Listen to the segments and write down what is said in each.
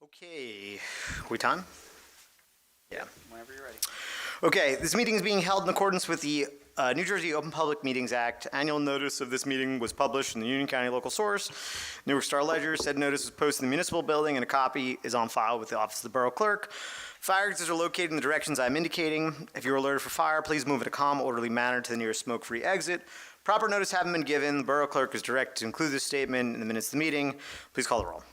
Okay, we time? Yeah. Whenever you're ready. Okay, this meeting is being held in accordance with the New Jersey Open Public Meetings Act. Annual notice of this meeting was published in the Union County Local Source, Newark Star Ledger. Said notice was posted in the municipal building, and a copy is on file with the Office of the Borough Clerk. Fire exits are located in the directions I'm indicating. If you're alerted for fire, please move in a calm, orderly manner to the nearest smoke-free exit. Proper notice having been given, the Borough Clerk is directed to include this statement in the minutes of the meeting. Please call the roll.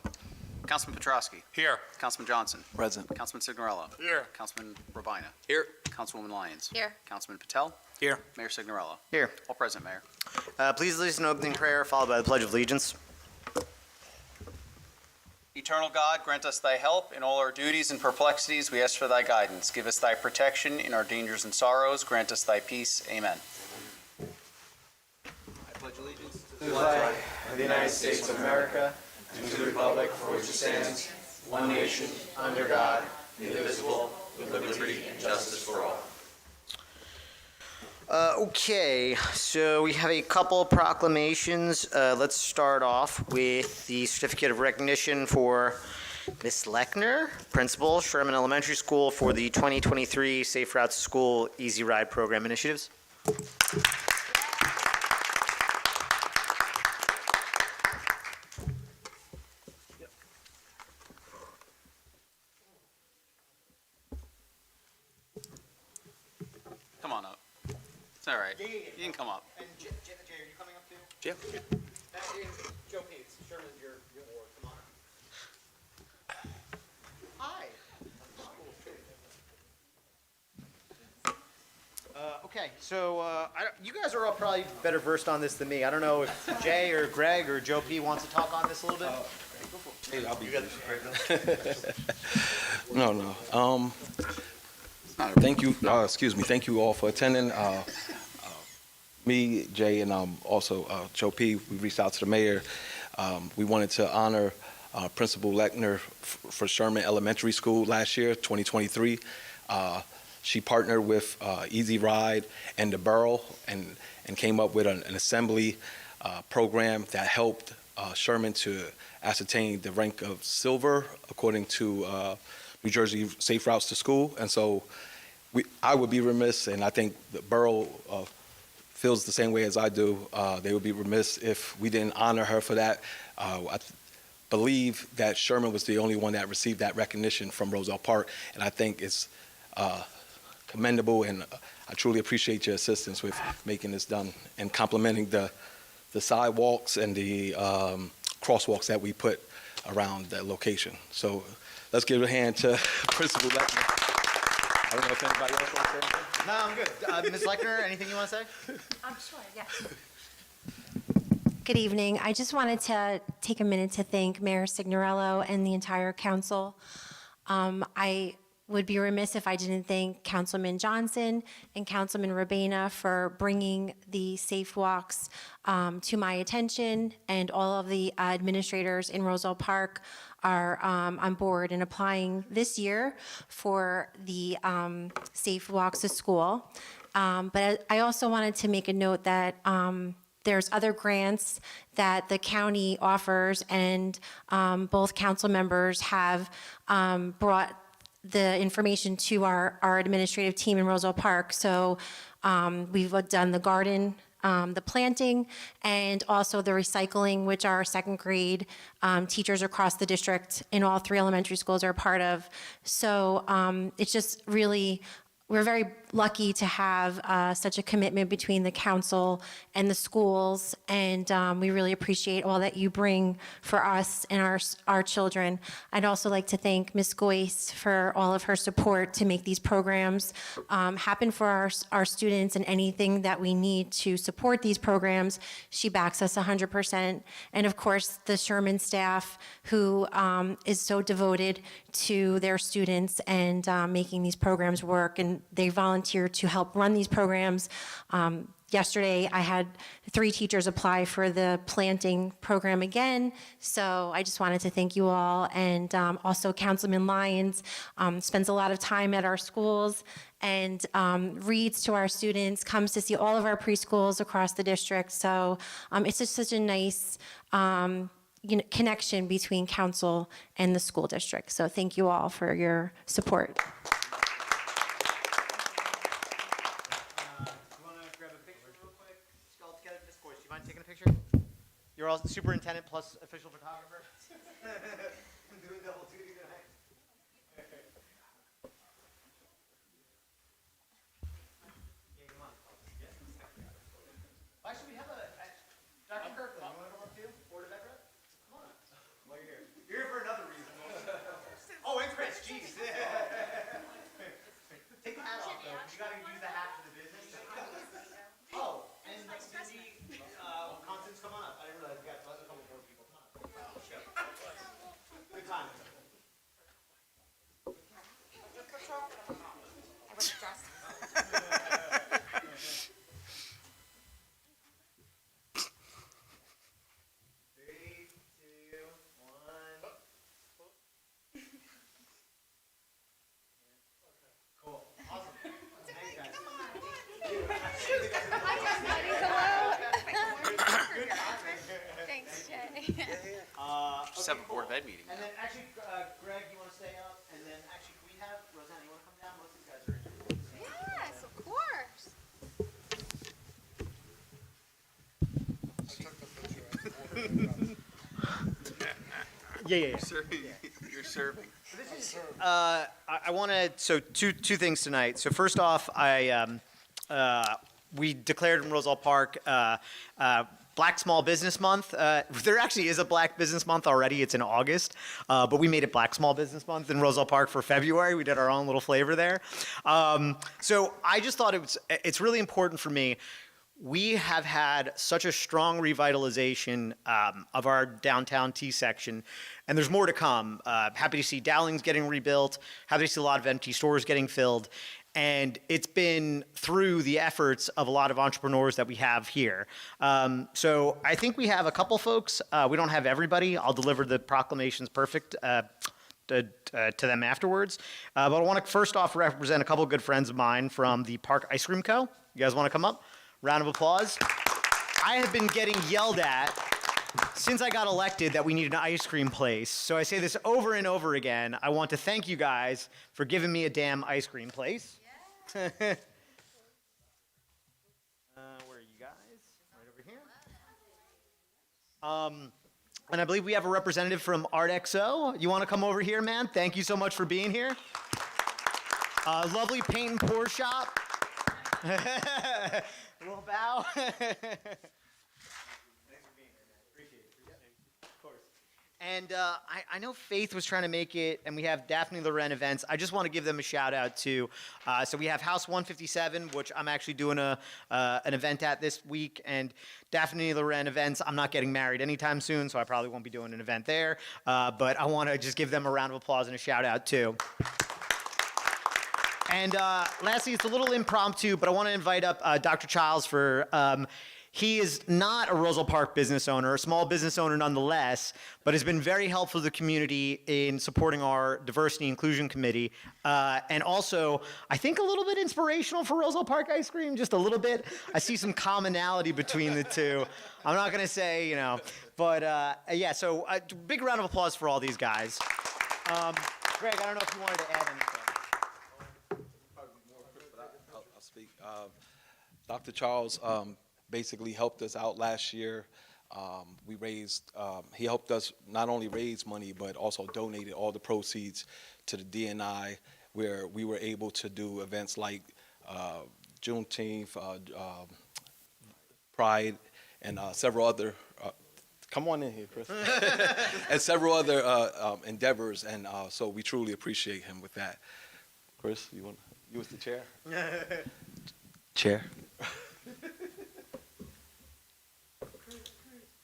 Councilman Petrosky. Here. Councilman Johnson. Present. Councilman Signorello. Here. Councilman Robina. Here. Councilwoman Lyons. Here. Councilman Patel. Here. Mayor Signorello. Here. All present, Mayor. Please lead us in opening prayer, followed by the Pledge of Allegiance. Eternal God, grant us thy help in all our duties and perplexities. We ask for thy guidance. Give us thy protection in our dangers and sorrows. Grant us thy peace. Amen. I pledge allegiance To the flag of the United States of America, and to the republic for which it stands, one nation, under God, indivisible, with liberty and justice for all. Okay, so we have a couple proclamations. Let's start off with the certificate of recognition for Miss Lechner, Principal, Sherman Elementary School, for the 2023 Safe Routes to School Easy Ride Program initiatives. Come on up. It's all right. You can come up. And Jay, are you coming up too? Yeah. Joe Pates, Sherman, your ward, come on. Hi. Okay, so you guys are all probably better versed on this than me. I don't know if Jay or Greg or Joe P wants to talk on this a little bit. Hey, I'll be No. Thank you. Thank you all for attending. Me, Jay, and also Joe P. We reached out to the mayor. We wanted to honor Principal Lechner for Sherman Elementary School last year, 2023. She partnered with Easy Ride and the borough and came up with an assembly program that helped Sherman to ascertain the rank of silver according to New Jersey Safe Routes to School. And so I would be remiss, and I think the borough feels the same way as I do. They would be remiss if we didn't honor her for that. I believe that Sherman was the only one that received that recognition from Roselle Park, and I think it's commendable, and I truly appreciate your assistance with making this done and complimenting the sidewalks and the crosswalks that we put around that location. So let's give a hand to Principal Lechner. I don't know if anybody else wants to say anything. No, I'm good. Ms. Lechner, anything you want to say? I'm sure, yes. Good evening. I just wanted to take a minute to thank Mayor Signorello and the entire council. I would be remiss if I didn't thank Councilman Johnson and Councilman Robina for bringing the safe walks to my attention, and all of the administrators in Roselle Park are on board and applying this year for the safe walks to school. But I also wanted to make a note that there's other grants that the county offers, and both council members have brought the information to our administrative team in Roselle Park. So we've done the garden, the planting, and also the recycling, which our second grade teachers across the district in all 3 elementary schools are a part of. So it's just really, we're very lucky to have such a commitment between the council and the schools, and we really appreciate all that you bring for us and our children. I'd also like to thank Ms. Goyce for all of her support to make these programs happen for our students, and anything that we need to support these programs, she backs us 100%. And of course, the Sherman staff, who is so devoted to their students and making these programs work, and they volunteer to help run these programs. Yesterday, I had 3 teachers apply for the planting program again, so I just wanted to thank you all. And also Councilman Lyons spends a lot of time at our schools and reads to our students, comes to see all of our preschools across the district. So it's just such a nice connection between council and the school district. So thank you all for your support. You want to grab a picture real quick? Just all together, Miss Boyce, do you mind taking a picture? You're all superintendent plus official photographer. Doing double duty tonight. Yeah, come on. Why should we have Dr. Kirkland, you want to come up too? Board of Ed Rep? Come on. While you're here. You're here for another reason. Oh, and Chris, jeez. Take the hat off, though, 'cause you got to use the hat for the business. Oh, and Cindy, Constance, come on up. I didn't realize we got a couple more people. Come on. Good time. Three, two, one. Cool. Awesome. Thanks, guys. Thanks, Jay. Just have a Board of Ed meeting. And then actually, Greg, you want to stay up? And then actually, can we have Rosanna, you want to come down? Most of these guys are in. Yes, of course. Yeah. You're serving. I want to, so two things tonight. So first off, we declared in Roselle Park Black Small Business Month. There actually is a Black Business Month already. It's in August, but we made it Black Small Business Month in Roselle Park for February. We did our own little flavor there. So I just thought it's really important for me. We have had such a strong revitalization of our downtown T section, and there's more to come. Happy to see Dowling's getting rebuilt. Happy to see a lot of empty stores getting filled. And it's been through the efforts of a lot of entrepreneurs that we have here. So I think we have a couple folks. We don't have everybody. I'll deliver the proclamations perfect to them afterwards. But I want to first off represent a couple good friends of mine from the Park Ice Cream Co. You guys want to come up? Round of applause. I have been getting yelled at since I got elected that we need an ice cream place. So I say this over and over again. I want to thank you guys for giving me a damn ice cream place. Where are you guys? Right over here. And I believe we have a representative from ArtXO. You want to come over here, man? Thank you so much for being here. Lovely paint and pour shop. A little bow. Thanks for being here, man. Appreciate it. Of course. And I know Faith was trying to make it, and we have Daphne Loren Events. I just want to give them a shout out too. So we have House 157, which I'm actually doing an event at this week, and Daphne Loren Events. I'm not getting married anytime soon, so I probably won't be doing an event there. But I want to just give them a round of applause and a shout out too. And lastly, it's a little impromptu, but I want to invite up Dr. Childs for, he is not a Roselle Park business owner, a small business owner nonetheless, but has been very helpful to the community in supporting our diversity inclusion committee. And also, I think a little bit inspirational for Roselle Park ice cream, just a little bit. I see some commonality between the two. I'm not going to say, but yeah, so a big round of applause for all these guys. Greg, I don't know if you wanted to add anything. I'll speak. Dr. Charles basically helped us out last year. He helped us not only raise money, but also donated all the proceeds to the DNI, where we were able to do events like Juneteenth, Pride, and several other, come on in here, Chris, and several other endeavors, and so we truly appreciate him with that. Chris, you was the chair? Chair.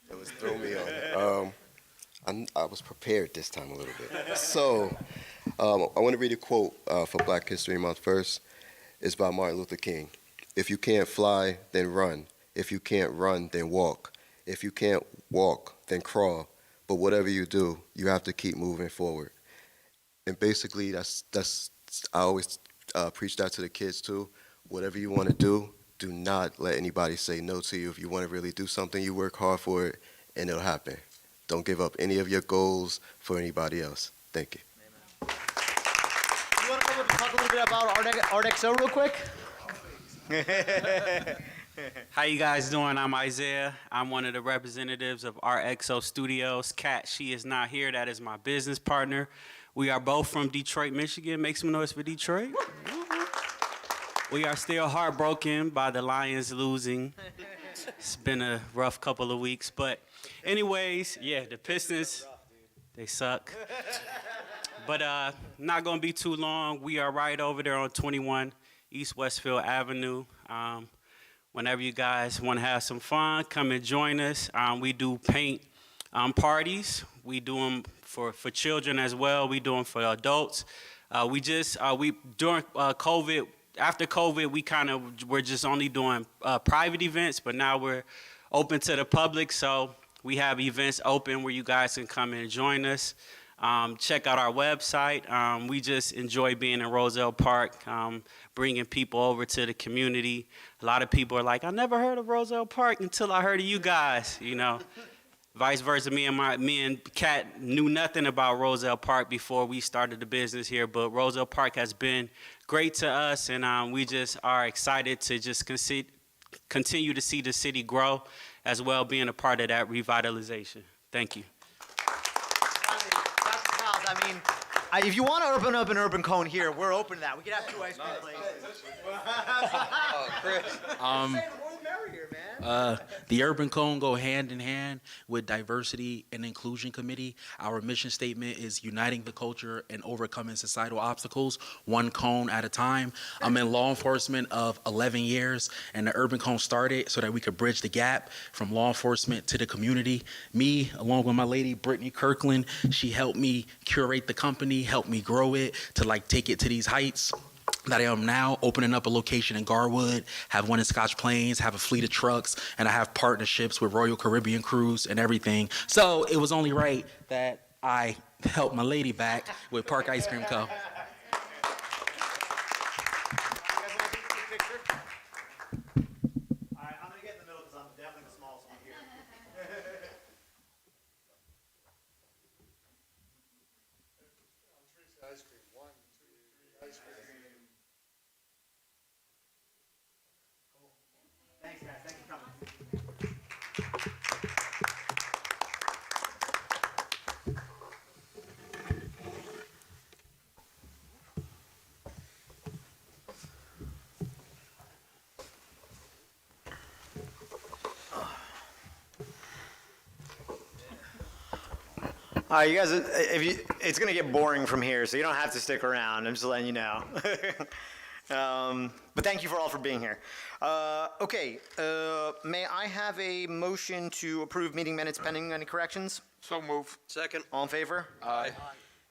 That was throw me on. I was prepared this time a little bit. So I want to read a quote for Black History Month first. It's by Martin Luther King. If you can't fly, then run. If you can't run, then walk. If you can't walk, then crawl. But whatever you do, you have to keep moving forward. And basically, that's I always preach that to the kids too. Whatever you want to do not let anybody say no to you. If you want to really do something, you work hard for it, and it'll happen. Don't give up any of your goals for anybody else. Thank you. You want to come up and talk a little bit about ArtXO real quick? How you guys doing? I'm Isaiah. I'm one of the representatives of RXO Studios. Kat, she is not here. That is my business partner. We are both from Detroit, Michigan. Make some noise for Detroit. We are still heartbroken by the Lions losing. It's been a rough couple of weeks. But anyways, yeah, the Pistons, they suck. But not going to be too long. We are right over there on 21 East Westfield Avenue. Whenever you guys want to have some fun, come and join us. We do paint parties. We do them for children as well. We do them for adults. We during COVID, after COVID, we're just only doing private events, but now we're open to the public. So we have events open where you guys can come and join us. Check out our website. We just enjoy being in Roselle Park, bringing people over to the community. A lot of people are like, I never heard of Roselle Park until I heard of you guys, you know. Vice versa, me and Kat knew nothing about Roselle Park before we started the business here, but Roselle Park has been great to us, and we just are excited to just continue to see the city grow, as well being a part of that revitalization. Thank you. I mean, if you want to open up an urban cone here, we're open to that. We could have 2 ice cream places. The Urban Cone go hand in hand with Diversity and Inclusion Committee. Our mission statement is uniting the culture and overcoming societal obstacles, one cone at a time. I'm in law enforcement of 11 years, and the Urban Cone started so that we could bridge the gap from law enforcement to the community. Me, along with my lady, Brittany Kirkland, she helped me curate the company, helped me grow it to take it to these heights that I am now, opening up a location in Garwood, have one in Scotch Plains, have a fleet of trucks, and I have partnerships with Royal Caribbean Cruise and everything. So it was only right that I helped my lady back with Park Ice Cream Co. All right, you guys, it's going to get boring from here, so you don't have to stick around. I'm just letting you know. But thank you all for being here. Okay, may I have a motion to approve meeting minutes pending any corrections? So move. Second. All in favor? Aye.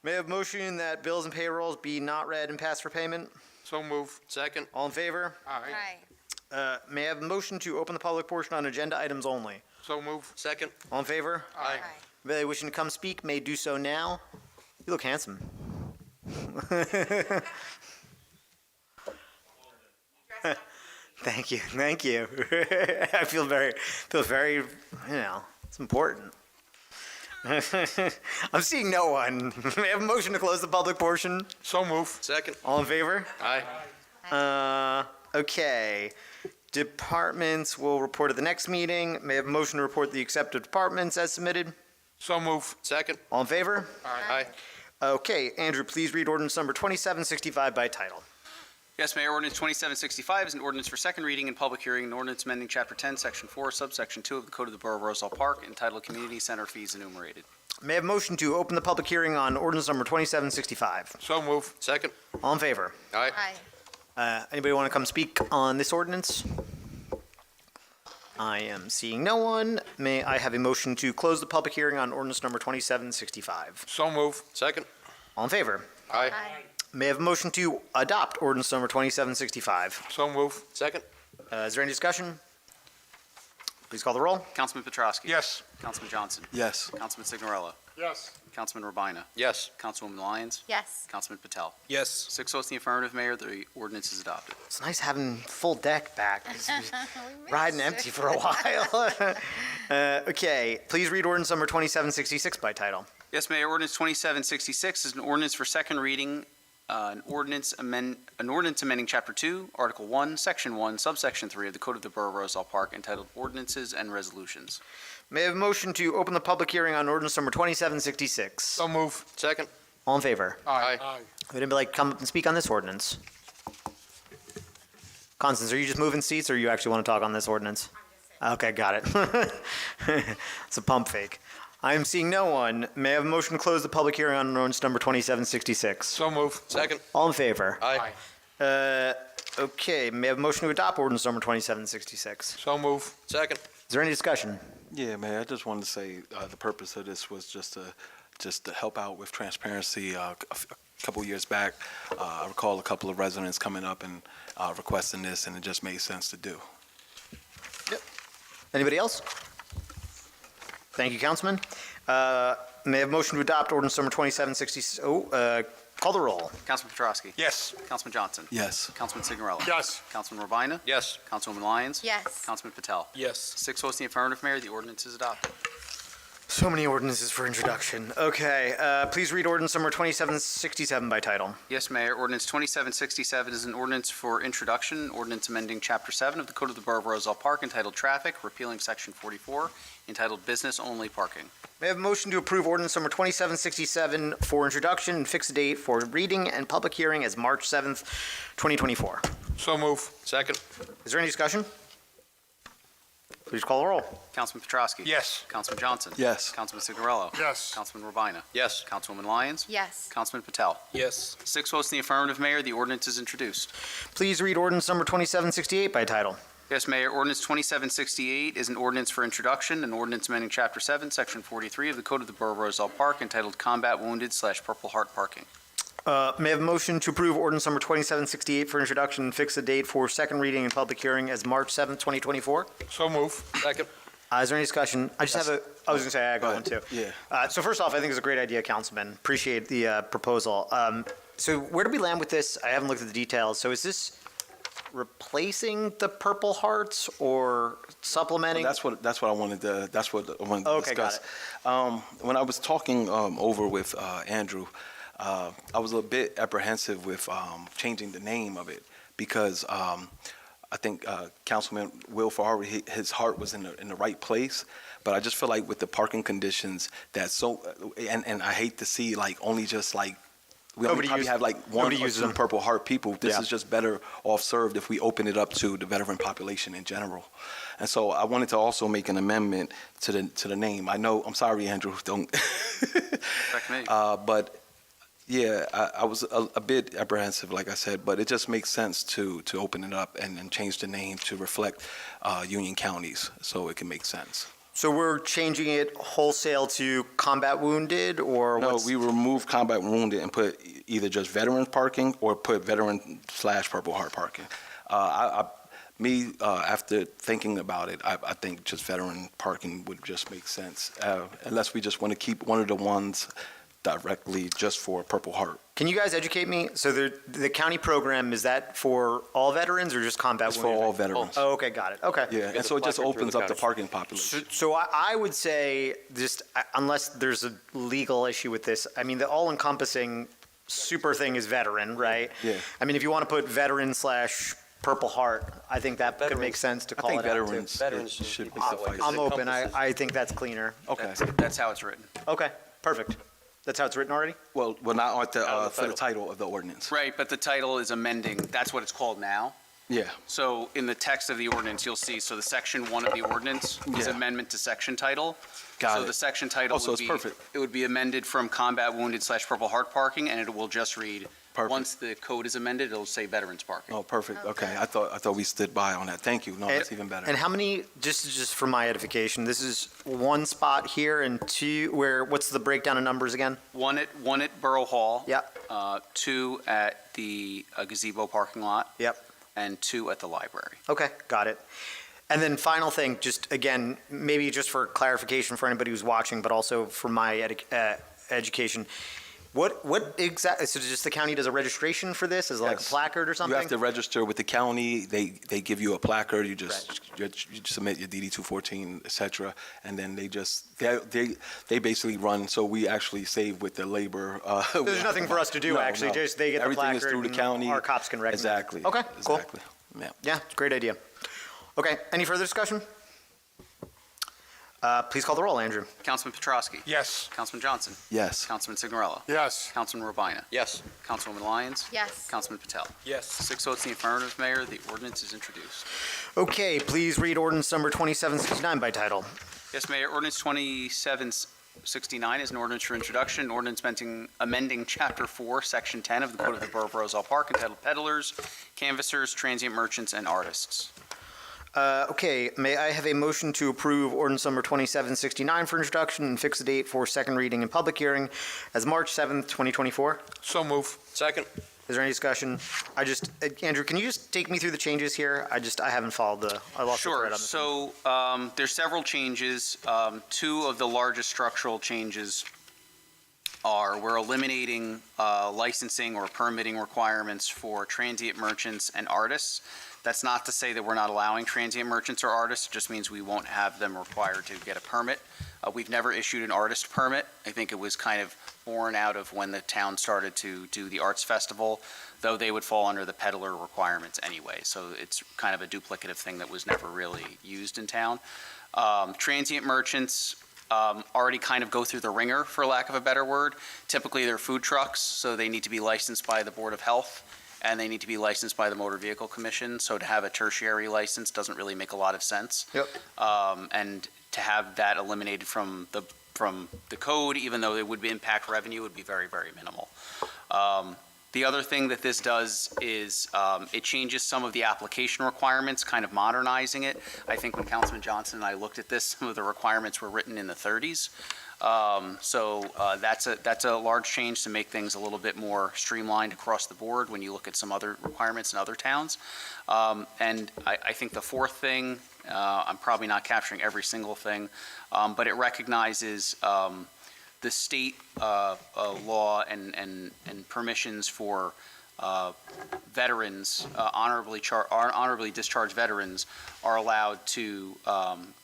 May I have a motion that bills and payrolls be not read and passed for payment? So move. Second. All in favor? Aye. May I have a motion to open the public portion on agenda items only? So move. Second. All in favor? Aye. Anybody wishing to come speak may do so now. You look handsome. Thank you. I feel very, it's important. I'm seeing no one. May I have a motion to close the public portion? So move. Second. All in favor? Aye. Okay. Departments will report at the next meeting. May I have a motion to report the accepted departments as submitted? So move. Second. All in favor? Aye. Okay, Andrew, please read ordinance number 2765 by title. Yes, Mayor, ordinance 2765 is an ordinance for second reading and public hearing, an ordinance amending Chapter 10, Section 4, Subsection 2 of the Code of the Borough of Roselle Park, entitled Community Center Fees Enumerated. May I have a motion to open the public hearing on ordinance number 2765? So move. Second. All in favor? Aye. Anybody want to come speak on this ordinance? I am seeing no one. May I have a motion to close the public hearing on ordinance number 2765? So move. Second. All in favor? Aye. May I have a motion to adopt ordinance number 2765? So move. Second. Is there any discussion? Please call the roll. Councilman Petrosky. Yes. Councilman Johnson. Yes. Councilman Signorello. Yes. Councilman Rabina. Yes. Councilwoman Lyons. Yes. Councilman Patel. Yes. 6 votes in the affirmative, Mayor. The ordinance is adopted. It's nice having full deck back. 'Cause we We riding missed empty it. for a while. Okay, please read ordinance number 2766 by title. Yes, Mayor. Ordinance 2766 is an ordinance for second reading, an ordinance amending Chapter 2, Article 1, Section 1, Subsection 3 of the Code of the Borough of Roselle Park entitled Ordinances and Resolutions. May I have a motion to open the public hearing on ordinance number 2766? So move. Second. All in favor? Aye. Would anybody like to come up and speak on this ordinance? Constance, are you just moving seats or you actually want to talk on this ordinance? Okay, got it. It's a pump fake. I am seeing no one. May I have a motion to close the public hearing on ordinance number 2766? So move. Second. All in favor? Aye. Okay, may I have a motion to adopt ordinance number 2766? So move. Second. Is there any discussion? Yeah, Mayor, I just wanted to say the purpose of this was just to help out with transparency. A couple years back, I recall a couple of residents coming up and requesting this, and it just made sense to do. Anybody else? Thank you, Councilman. May I have a motion to adopt ordinance number 2760? Call the roll. Councilman Petrosky. Yes. Councilman Johnson. Yes. Councilman Signorella. Yes. Councilman Rabina. Yes. Councilwoman Lyons. Yes. Councilman Patel. Yes. 6 votes in the affirmative, Mayor. The ordinance is adopted. So many ordinances for introduction. Okay, please read ordinance number 2767 by title. Yes, Mayor. Ordinance 2767 is an ordinance for introduction, ordinance amending Chapter 7 of the Code of the Borough of Roselle Park entitled Traffic, repealing Section 44, entitled Business Only Parking. May I have a motion to approve ordinance number 2767 for introduction and fix a date for reading and public hearing as March 7th, 2024? So move. Second. Is there any discussion? Please call the roll. Councilman Petrosky. Yes. Councilman Johnson. Yes. Councilman Signorella. Yes. Councilman Rabina. Yes. Councilwoman Lyons. Yes. Councilman Patel. Yes. 6 votes in the affirmative, Mayor. The ordinance is introduced. Please read ordinance number 2768 by title. Yes, Mayor. Ordinance 2768 is an ordinance for introduction, an ordinance amending Chapter 7, Section 43 of the Code of the Borough of Roselle Park entitled Combat Wounded/Purple Heart Parking. May I have a motion to approve ordinance number 2768 for introduction and fix a date for second reading and public hearing as March 7th, 2024? So move. Second. Is there any discussion? I was going to say I got one too. Yeah. So first off, I think it's a great idea, Councilman. Appreciate the proposal. So where do we land with this? I haven't looked at the details. So is this replacing the Purple Hearts or supplementing? That's what I wanted to Okay, got discuss. When I was talking over with Andrew, I was a bit apprehensive with changing the name of it because I think Councilman Will Farrar, his heart was in the right place, but I just feel like with the parking conditions and I hate to see like only just like we only probably have like one or two Purple Heart people. This is just better off served if we open it up to the veteran population in general. And so I wanted to also make an amendment to the name. I know, I'm sorry, Andrew, don't. Back to me. But yeah, I was a bit apprehensive, like I said, but it just makes sense to open it up and change the name to reflect Union counties, so it can make sense. So we're changing it wholesale to combat wounded or No, what's? we remove combat wounded and put either just veteran parking or put veteran/Purple Heart parking. After thinking about it, I think just veteran parking would just make sense, unless we just want to keep one of the ones directly just for Purple Heart. Can you guys educate me? So the county program, is that for all veterans or just combat It's for wounded? all veterans. Oh, okay, got it. Okay. Yeah, and so it just opens up the parking population. So I would say, just unless there's a legal issue with this, I mean, the all-encompassing super thing is veteran, right? Yeah. I mean, if you want to put veteran/Purple Heart, I think that could make sense to I call think it out too. veterans should be suffice. I'm open. I think that's cleaner. Okay. That's how it's written. Okay, perfect. That's how it's written already? Well, not for the title of the ordinance. Right, but the title is amending, that's what it's called now. Yeah. So in the text of the ordinance, you'll see, so the Section 1 of the ordinance is Yeah. amendment to section title. Got So it. the section title Oh, so would it's be, perfect. it would be amended from combat wounded/Purple Heart parking, and it will just read, Perfect. once the code is amended, it'll say veterans parking. Oh, perfect. Okay. I thought we stood by on that. Thank you. No, that's even better. And how many, just for my edification, this is one spot here and two, what's the breakdown of numbers again? One at Borough Hall. Yep. 2 at the gazebo parking lot. Yep. And 2 at the library. Okay, got it. And then final thing, just again, maybe just for clarification for anybody who's watching, but also for my education. What exactly, so just the county does a registration for this, as like a Yes. placard or something? You have to register with the county. They give you a placard. You just you submit your DD 214, et cetera, and then they basically run. So we actually save with the labor. There's nothing for us to do, No, actually, no. just they get the Everything is placard through the and county. our cops can recognize it. Exactly. Okay, cool. Exactly. Yeah. Yeah, it's a great idea. Okay, any further discussion? Please call the roll, Andrew. Councilman Petrosky. Yes. Councilman Johnson. Yes. Councilman Signorello. Yes. Councilman Robina. Yes. Councilwoman Lyons. Yes. Councilman Patel. Yes. 6 votes in the affirmative, Mayor. The ordinance is introduced. Okay, please read ordinance number 2769 by title. Yes, Mayor. Ordinance 2769 is an ordinance for introduction, an ordinance amending Chapter 4, Section 10 of the Code of the Borough of Roselle Park entitled Peddlers, Canvassers, Transient Merchants, and Artists. Okay, may I have a motion to approve ordinance number 2769 for introduction and fix the date for second reading and public hearing as March 7th, 2024? So move. Second. Is there any discussion? Andrew, can you just take me through the changes here? I haven't followed I lost the thread on this. So there's several changes. Two of the largest structural changes are we're eliminating licensing or permitting requirements for transient merchants and artists. That's not to say that we're not allowing transient merchants or artists, it just means we won't have them required to get a permit. We've never issued an artist permit. I think it was kind of born out of when the town started to do the arts festival, though they would fall under the peddler requirements anyway. So it's kind of a duplicative thing that was never really used in town. Transient merchants already kind of go through the ringer, for lack of a better word. Typically, they're food trucks, so they need to be licensed by the Board of Health, and they need to be licensed by the Motor Vehicle Commission. So to have a tertiary license doesn't really make a lot of sense. Yep. And to have that eliminated from the code, even though it would impact revenue, would be very, very minimal. The other thing that this does is it changes some of the application requirements, kind of modernizing it. I think when Councilman Johnson and I looked at this, some of the requirements were written in the 30s. That's a large change to make things a little bit more streamlined across the board when you look at some other requirements in other towns. And I think the fourth thing, I'm probably not capturing every single thing, but it recognizes the state law and permissions for veterans, honorably discharged veterans, are allowed to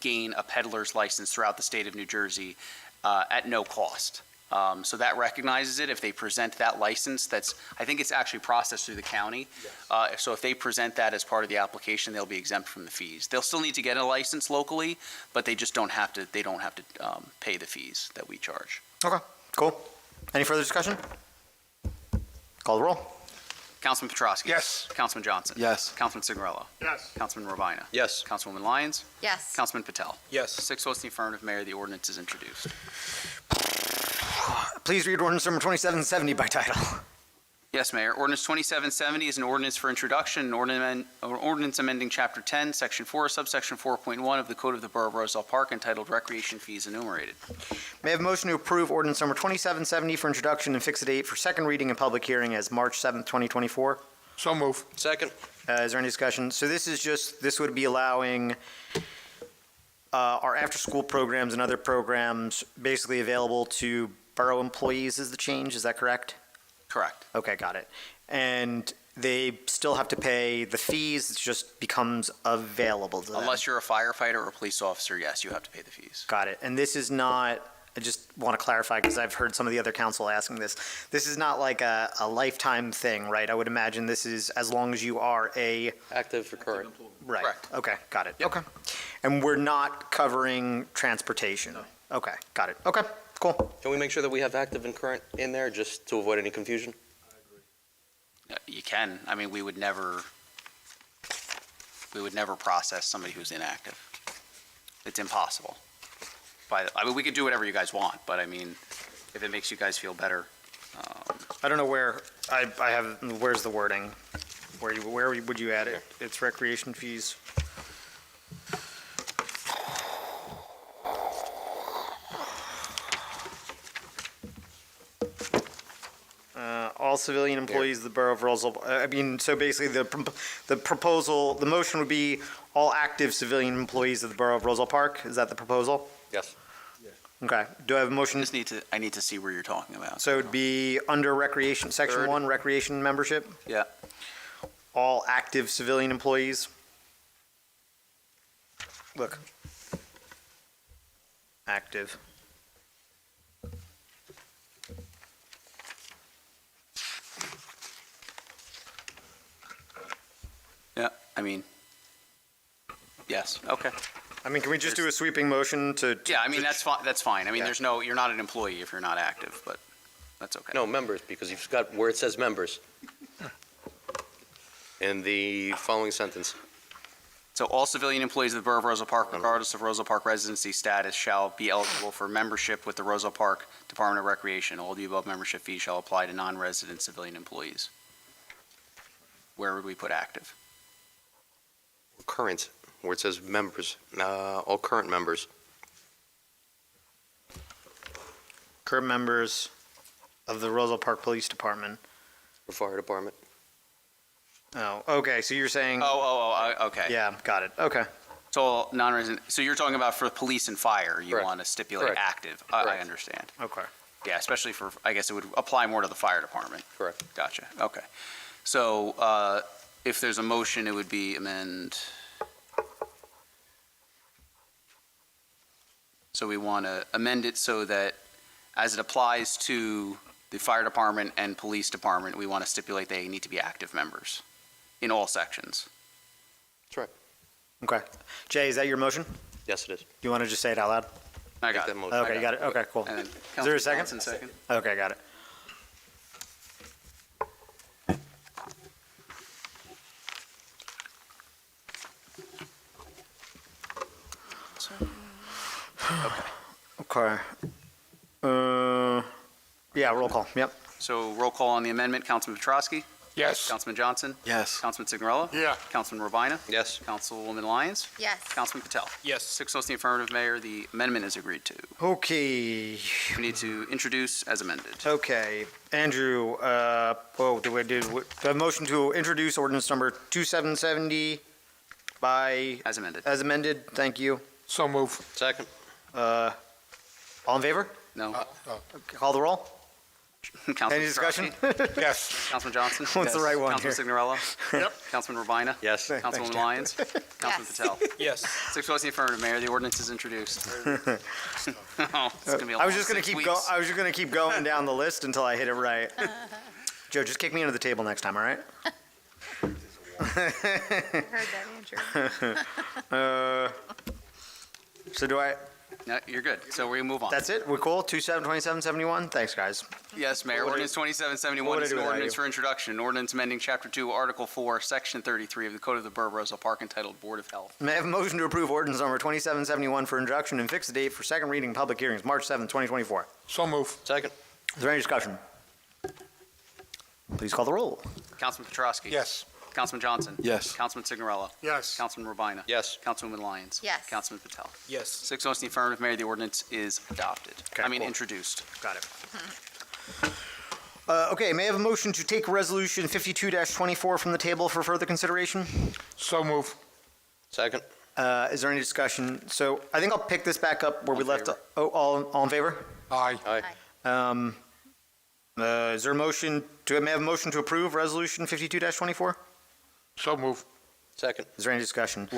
gain a peddler's license throughout the state of New Jersey at no cost. So that recognizes it. If they present that license, I think it's actually processed through the county. So if they present that as part of the application, they'll be exempt from the fees. They'll still need to get a license locally, but they just don't have to pay the fees that we charge. Okay, cool. Any further discussion? Call the roll. Councilman Petrosky. Yes. Councilman Johnson. Yes. Councilman Signorello. Yes. Councilman Robina. Yes. Councilwoman Lyons. Yes. Councilman Patel. Yes. 6 votes in the affirmative, Mayor. The ordinance is introduced. Please read ordinance number 2770 by title. Yes, Mayor. Ordinance 2770 is an ordinance for introduction, an ordinance amending Chapter 10, Section 4, subsection 4.1 of the Code of the Borough of Roselle Park entitled Recreation Fees Enumerated. May I have a motion to approve ordinance number 2770 for introduction and fix the date for second reading and public hearing as March 7th, 2024? So move. Second. Is there any discussion? So this would be allowing our after-school programs and other programs basically available to borough employees is the change, is that correct? Correct. Okay, got it. And they still have to pay the fees, it just becomes available to them? Unless you're a firefighter or a police officer, yes, you have to pay the fees. Got it. And this is not, I just want to clarify because I've heard some of the other council asking this. This is not like a lifetime thing, right? I would imagine this is as long as you are a. Active or current. Right. Correct. Okay, got it. Yep. Okay. And we're not covering transportation? No. Okay, got it. Okay, cool. Can we make sure that we have active and current in there just to avoid any confusion? You can. I mean, we would never process somebody who's inactive. It's impossible. I mean, we could do whatever you guys want, but I mean, if it makes you guys feel better. I don't know where, I have, where's the wording? Where would you add it? It's recreation fees. All civilian employees of the Borough of Roselle, I mean, so basically the proposal, the motion would be all active civilian employees of the Borough of Roselle Park? Is that the proposal? Yes. Okay, do I have a I motion? just I need to see where you're talking about. So it'd be under recreation, section Third. 1, recreation membership, Yeah, all active civilian employees. Look. Active. yeah, I mean, yes, okay. I mean, can we just do a sweeping motion to? Yeah, I mean, that's fine, that's fine. I mean, Yeah. you're not an employee if you're not active, but that's okay. No, members, because you've got where it says members. In the following sentence. So all civilian employees of the Borough of Roselle Park, regardless of Roselle Park residency status, shall be eligible for membership with the Roselle Park Department of Recreation. All the above membership fees shall apply to non-resident civilian employees. Where would we put active? Current, where it says members, all current members. Current members of the Roselle Park Police Department. For fire department. Oh, okay, so you're saying, Okay. yeah, got it, okay. So all non-resident, so you're talking about for police and fire, you Correct. want to stipulate Correct. active. I Correct. understand. Okay. Yeah, especially for, I guess it would apply more to the fire department. Correct. Gotcha, okay. So if there's a motion, it would be amend. So we want to amend it so that as it applies to the fire department and police department, we want to stipulate they need to be active members in all sections. That's right. Okay. Jay, is that your motion? Yes, it is. You want to just say it out loud? I Make got that it. motion. Okay, you got it, okay, cool. And then Is there a Councilman second? Johnson, second? Okay, got it. Okay. Yeah, roll call, yep. So roll call on the amendment, Councilman Petrosky? Yes. Councilman Johnson? Yes. Councilman Signorella? Yeah. Councilman Robina? Yes. Councilwoman Lyons? Yes. Councilman Patel? Yes. 6 votes in the affirmative, Mayor. The amendment is agreed to. Okay, We need to introduce as amended. okay. Andrew, do I have a motion to introduce ordinance number 2770 by, As amended. as amended? Thank you. So move. Second. All in favor? No? Call the roll? Councilman Any discussion? Petrosky? Yes. Councilman Johnson? What's the right one Councilman here? Signorella? Yep. Councilman Robina? Yes. Councilwoman Lyons? Councilman Yes. Patel? Yes. 6 votes in the affirmative, Mayor. The ordinance is introduced. Oh, it's gonna be a I was long just gonna 6 keep weeks. I was just gonna keep going down the list until I hit it right. Joe, just kick me under the table next time, all right? I heard that, Andrew. So do I, No, you're good. So we move on. that's it? We're cool? 2771? Thanks, guys. Yes, Mayor. What would I- Ordinance what 2771 would I is do an without ordinance you? for introduction. An ordinance amending Chapter 2, Article 4, Section 33 of the Code of the Borough of Roselle Park entitled Board of Health. May I have a motion to approve ordinance number 2771 for introduction and fix the date for second reading and public hearings, March 7th, 2024? So move. Second. Is there any discussion? Please call the roll. Councilman Petrosky? Yes. Councilman Johnson? Yes. Councilman Signorella? Yes. Councilman Robina? Yes. Councilwoman Lyons? Yes. Councilman Patel? Yes. 6 votes in the affirmative, Mayor. The ordinance is adopted. Okay, I mean, cool. introduced. Got it. Okay, may I have a motion to take resolution 52-24 from the table for further consideration? So move. Second. Is there any discussion? So I think I'll pick this back up where All we in left. favor? All in favor? Aye. Aye. Is there a motion, may I have a motion to approve resolution 52-24? So move. Second. Is there any discussion?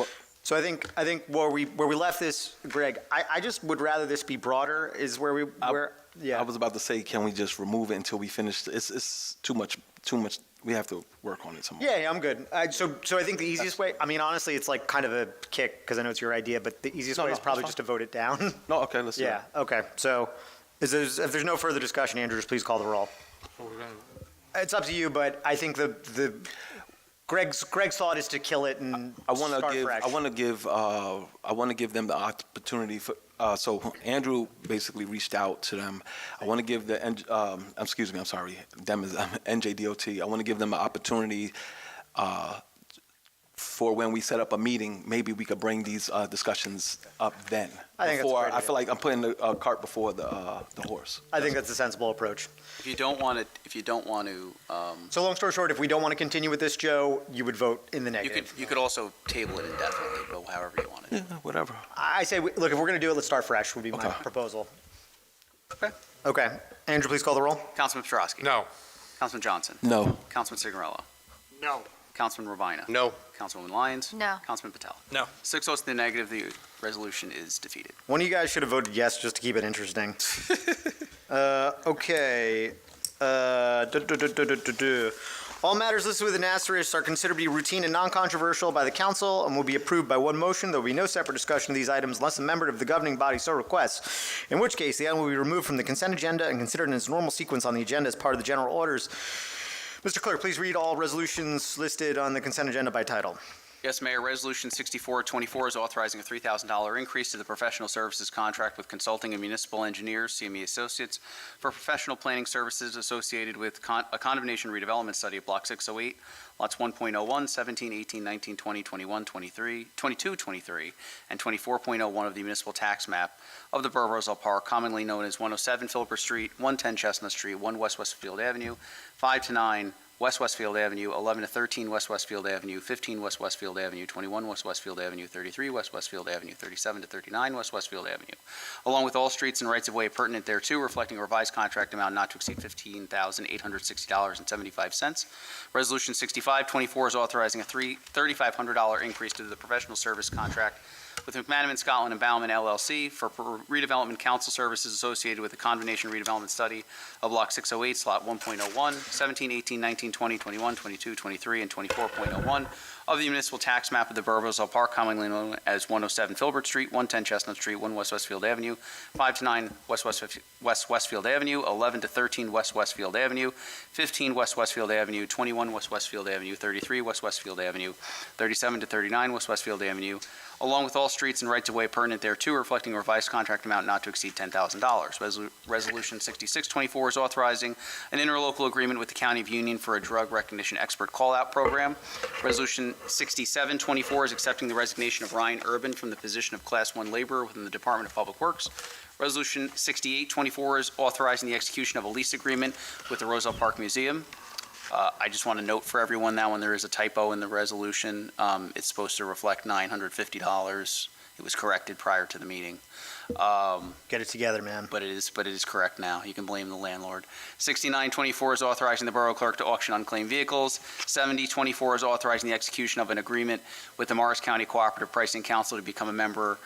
So I think where we left this, Greg, I just would rather this be broader is where we, I was about to say, can we just remove it until we finish? It's too much. We have to work on it some more. Yeah, I'm good. So I think the easiest way, I mean, honestly, it's like kind of a kick because I know it's your idea, but the easiest No, way no, is probably that's just to vote it down. No, okay, let's do Yeah, it. okay. So if there's no further discussion, Andrew, just please call the roll. It's up to you, but I think the Greg's thought is to kill it and I want start to fresh. I want to give them the opportunity for. So Andrew basically reached out to them. I want to give them is NJDOT. I want to give them an opportunity for when we set up a meeting. Maybe we could bring these discussions up then. I think that's a great I feel like I'm putting the cart before the horse. I think that's a sensible approach. If you don't want to, So long story short, if we don't want to continue with this, Joe, you would vote in the negative. you could also table it indefinitely, but however you want it. Yeah, whatever. I say, look, if we're going to do it, let's start fresh would be my Okay. proposal. Okay. Andrew, please call the roll. Councilman Petrosky. No. Councilman Johnson. No. Councilman Signorello. No. Councilman Ravina. No. Councilwoman Lyons. No. Councilman Patel. No. 6 votes to the negative, the resolution is defeated. One of you guys should have voted yes just to keep it interesting. Okay. All matters listed with an asterisk are considered to be routine and non-controversial by the council and will be approved by one motion. There will be no separate discussion of these items unless a member of the governing body so requests, in which case the item will be removed from the consent agenda and considered in its normal sequence on the agenda as part of the general orders. Mr. Clerk, please read all resolutions listed on the consent agenda by title. Yes, Mayor, Resolution 6424 is authorizing a $3,000 increase to the professional services contract with consulting and municipal engineers, CME Associates, for professional planning services associated with a condemnation redevelopment study of Block 608, lots 1.01, 17, 18, 19, 20, 21, 23, 22, 23, and 24.01 of the municipal tax map of the Borough of Roselle Park, commonly known as 107 Philipper Street, 110 Chestnut Street, 1 West Westfield Avenue, 5 to 9 West Westfield Avenue, 11 to 13 West Westfield Avenue, 15 West Westfield Avenue, 21 West Westfield Avenue, 33 West Westfield Avenue, 37 to 39 West Westfield Avenue, along with all streets and rights-of-way pertinent thereto, reflecting a revised contract amount not to exceed $15,860.75. Resolution 6524 is authorizing a $3,500 increase to the professional service contract with McManaman, Scotland and Bauman LLC for redevelopment council services associated with the combination redevelopment study of Block 608, Slot 1.01, 17, 18, 19, 20, 21, 22, 23, and 24.01 of the municipal tax map of the Borough of Roselle Park, commonly known as 107 Filbert Street, 110 Chestnut Street, 1 West Westfield Avenue, 5 to 9 West Westfield Avenue, 11 to 13 West Westfield Avenue, 15 West Westfield Avenue, 21 West Westfield Avenue, 33 West Westfield Avenue, 37 to 39 West Westfield Avenue, along with all streets and rights-of-way pertinent thereto, reflecting a revised contract amount not to exceed $10,000. Resolution 6624 is authorizing an interlocal agreement with the County of Union for a drug recognition expert call-out program. Resolution 6724 is accepting the resignation of Ryan Urban from the position of Class 1 laborer within the Department of Public Works. Resolution 6824 is authorizing the execution of a lease agreement with the Roselle Park Museum. I just want to note for everyone that when there is a typo in the resolution, it's supposed to reflect $950. It was corrected prior to the meeting. Get it together, man. But it is correct now. You can blame the landlord. 6924 is authorizing the borough clerk to auction unclaimed vehicles. 7024 is authorizing the execution of an agreement with the Morris County Cooperative Pricing Council to become a member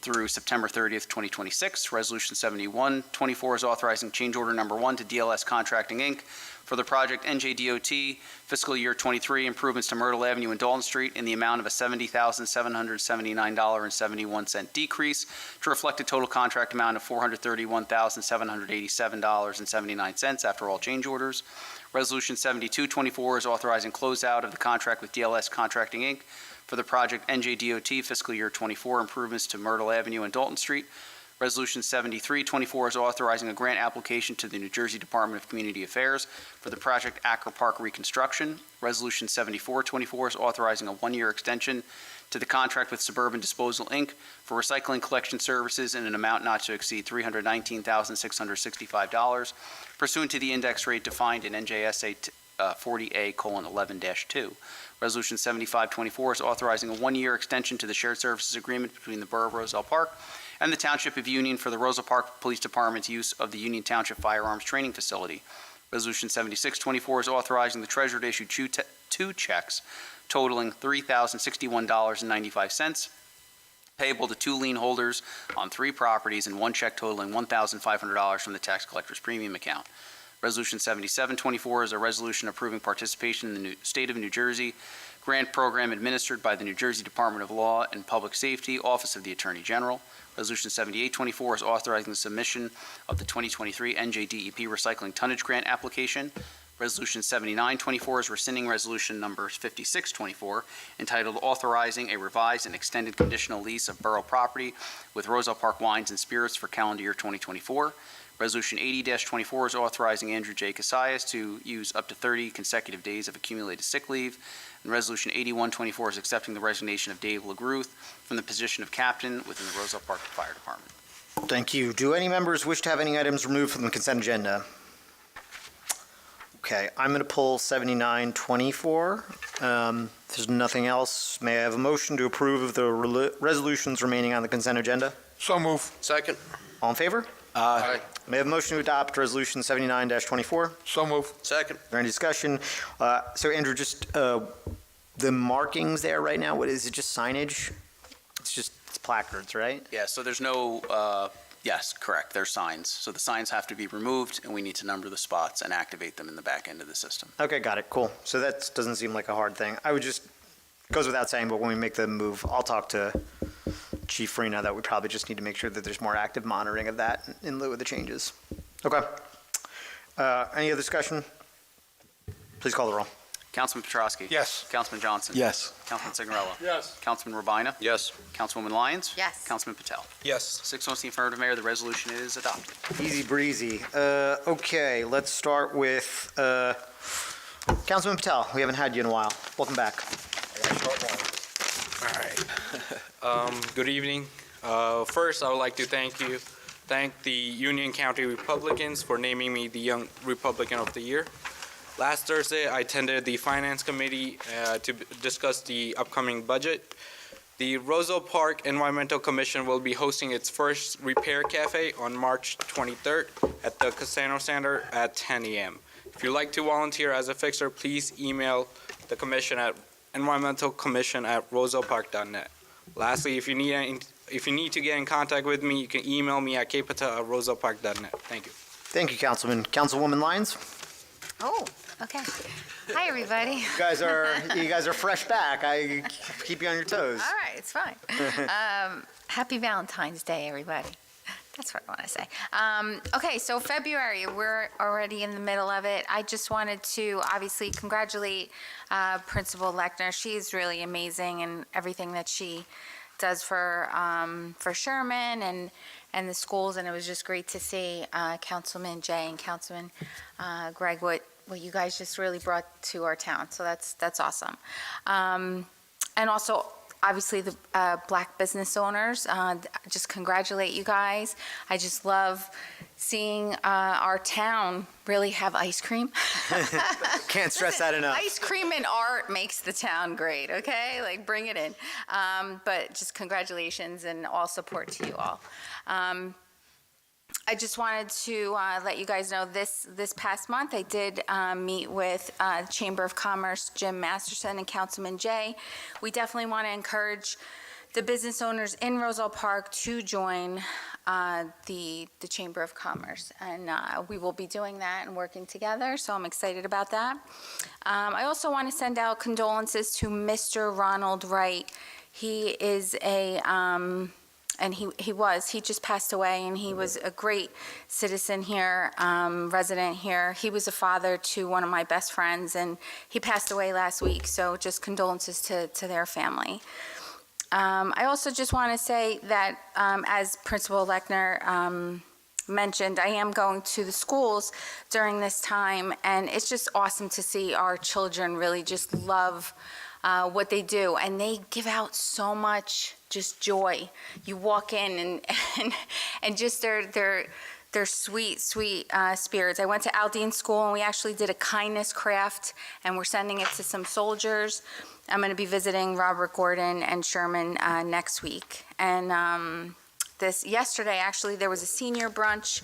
through September 30th, 2026. Resolution 7124 is authorizing change order number 1 to DLS Contracting, Inc. for the project NJDOT fiscal year 23 improvements to Myrtle Avenue and Dalton Street in the amount of a $70,779.71 decrease to reflect a total contract amount of $431,787.79 after all change orders. Resolution 7224 is authorizing closeout of the contract with DLS Contracting, Inc. for the project NJDOT fiscal year 24 improvements to Myrtle Avenue and Dalton Street. Resolution 7324 is authorizing a grant application to the New Jersey Department of Community Affairs for the project Acker Park reconstruction. Resolution 7424 is authorizing a one-year extension to the contract with Suburban Disposal, Inc. for recycling collection services in an amount not to exceed $319,665 pursuant to the index rate defined in NJSA 40A:11-2. Resolution 7524 is authorizing a one-year extension to the shared services agreement between the Borough of Roselle Park and the Township of Union for the Roselle Park Police Department's use of the Union Township Firearms Training Facility. Resolution 7624 is authorizing the treasurer to issue two checks totaling $3,061.95 payable to two lien holders on 3 properties and one check totaling $1,500 from the tax collector's premium account. Resolution 7724 is a resolution approving participation in the State of New Jersey grant program administered by the New Jersey Department of Law and Public Safety, Office of the Attorney General. Resolution 7824 is authorizing the submission of the 2023 NJDEP Recycling Tonnage Grant application. Resolution 7924 is rescinding resolution number 5624 entitled Authorizing a Revised and Extended Conditional Lease of Borough Property with Roselle Park Wines and Spirits for calendar year 2024. Resolution 80-24 is authorizing Andrew J. Casillas to use up to 30 consecutive days of accumulated sick leave. And Resolution 8124 is accepting the resignation of Dave LaGruth from the position of captain within the Roselle Park Fire Department. Thank you. Do any members wish to have any items removed from the consent agenda? Okay, I'm going to pull 7924. If there's nothing else, may I have a motion to approve of the resolutions remaining on the consent agenda? So move. Second. All in favor? Aye. May I have a motion to adopt Resolution 79-24? So move. Second. Is there any discussion? So Andrew, just the markings there right now, what is it, just signage? It's placards, right? Yeah, so there's no, yes, correct, there's signs. So the signs have to be removed, and we need to number the spots and activate them in the back end of the system. Okay, got it, cool. So that doesn't seem like a hard thing. I would just, goes without saying, but when we make the move, I'll talk to Chief Farina that we probably just need to make sure that there's more active monitoring of that in lieu of the changes. Okay. Any other discussion? Please call the roll. Councilman Petrosky? Yes. Councilman Johnson? Yes. Councilman Signorella? Yes. Councilman Rabina? Yes. Councilwoman Lyons? Yes. Councilman Patel? Yes. 6 votes in the affirmative, Mayor, the resolution is adopted. Easy breezy. Okay, let's start with Councilman Patel. We haven't had you in a while. Welcome back. All right. Good evening. First, I would like to thank the Union County Republicans for naming me the Young Republican of the Year. Last Thursday, I attended the Finance Committee to discuss the upcoming budget. The Roselle Park Environmental Commission will be hosting its first Repair Cafe on March 23rd at the Casino Center at 10 a.m. If you'd like to volunteer as a fixer, please email the commission at environmentalcommission@rosellepark.net. Lastly, if you need to get in contact with me, you can email me at kpatel@rosellepark.net. Thank you. Thank you, Councilman. Councilwoman Lyons? Oh, okay. Hi, everybody. You guys are fresh back. I keep you on your toes. All right, it's fine. Happy Valentine's Day, everybody. That's what I want to say. Okay, so February, we're already in the middle of it. I just wanted to obviously congratulate Principal Lechner. She's really amazing in everything that she does for Sherman and the schools, and it was just great to see Councilman Jay and Councilman Greg what you guys just really brought to our town. So that's awesome. And also, obviously, the Black business owners, just congratulate you guys. I just love seeing our town really have ice cream. Can't stress that enough. Ice cream and art makes the town great, okay? Like, bring it in. But just congratulations and all support to you all. I just wanted to let you guys know this past month I did meet with Chamber of Commerce, Jim Masterson, and Councilman Jay. We definitely want to encourage the business owners in Roselle Park to join the Chamber of Commerce, and we will be doing that and working together, so I'm excited about that. I also want to send out condolences to Mr. Ronald Wright. He is and he just passed away, and he was a great citizen here, resident here. He was a father to one of my best friends, and he passed away last week, so just condolences to their family. I also just want to say that, as Principal Lechner mentioned, I am going to the schools during this time, and it's just awesome to see our children really just love what they do, and they give out so much just joy. You walk in and just their sweet spirits. I went to Aldine School, and we actually did a kindness craft, and we're sending it to some soldiers. I'm going to be visiting Robert Gordon and Sherman next week. And yesterday, actually, there was a senior brunch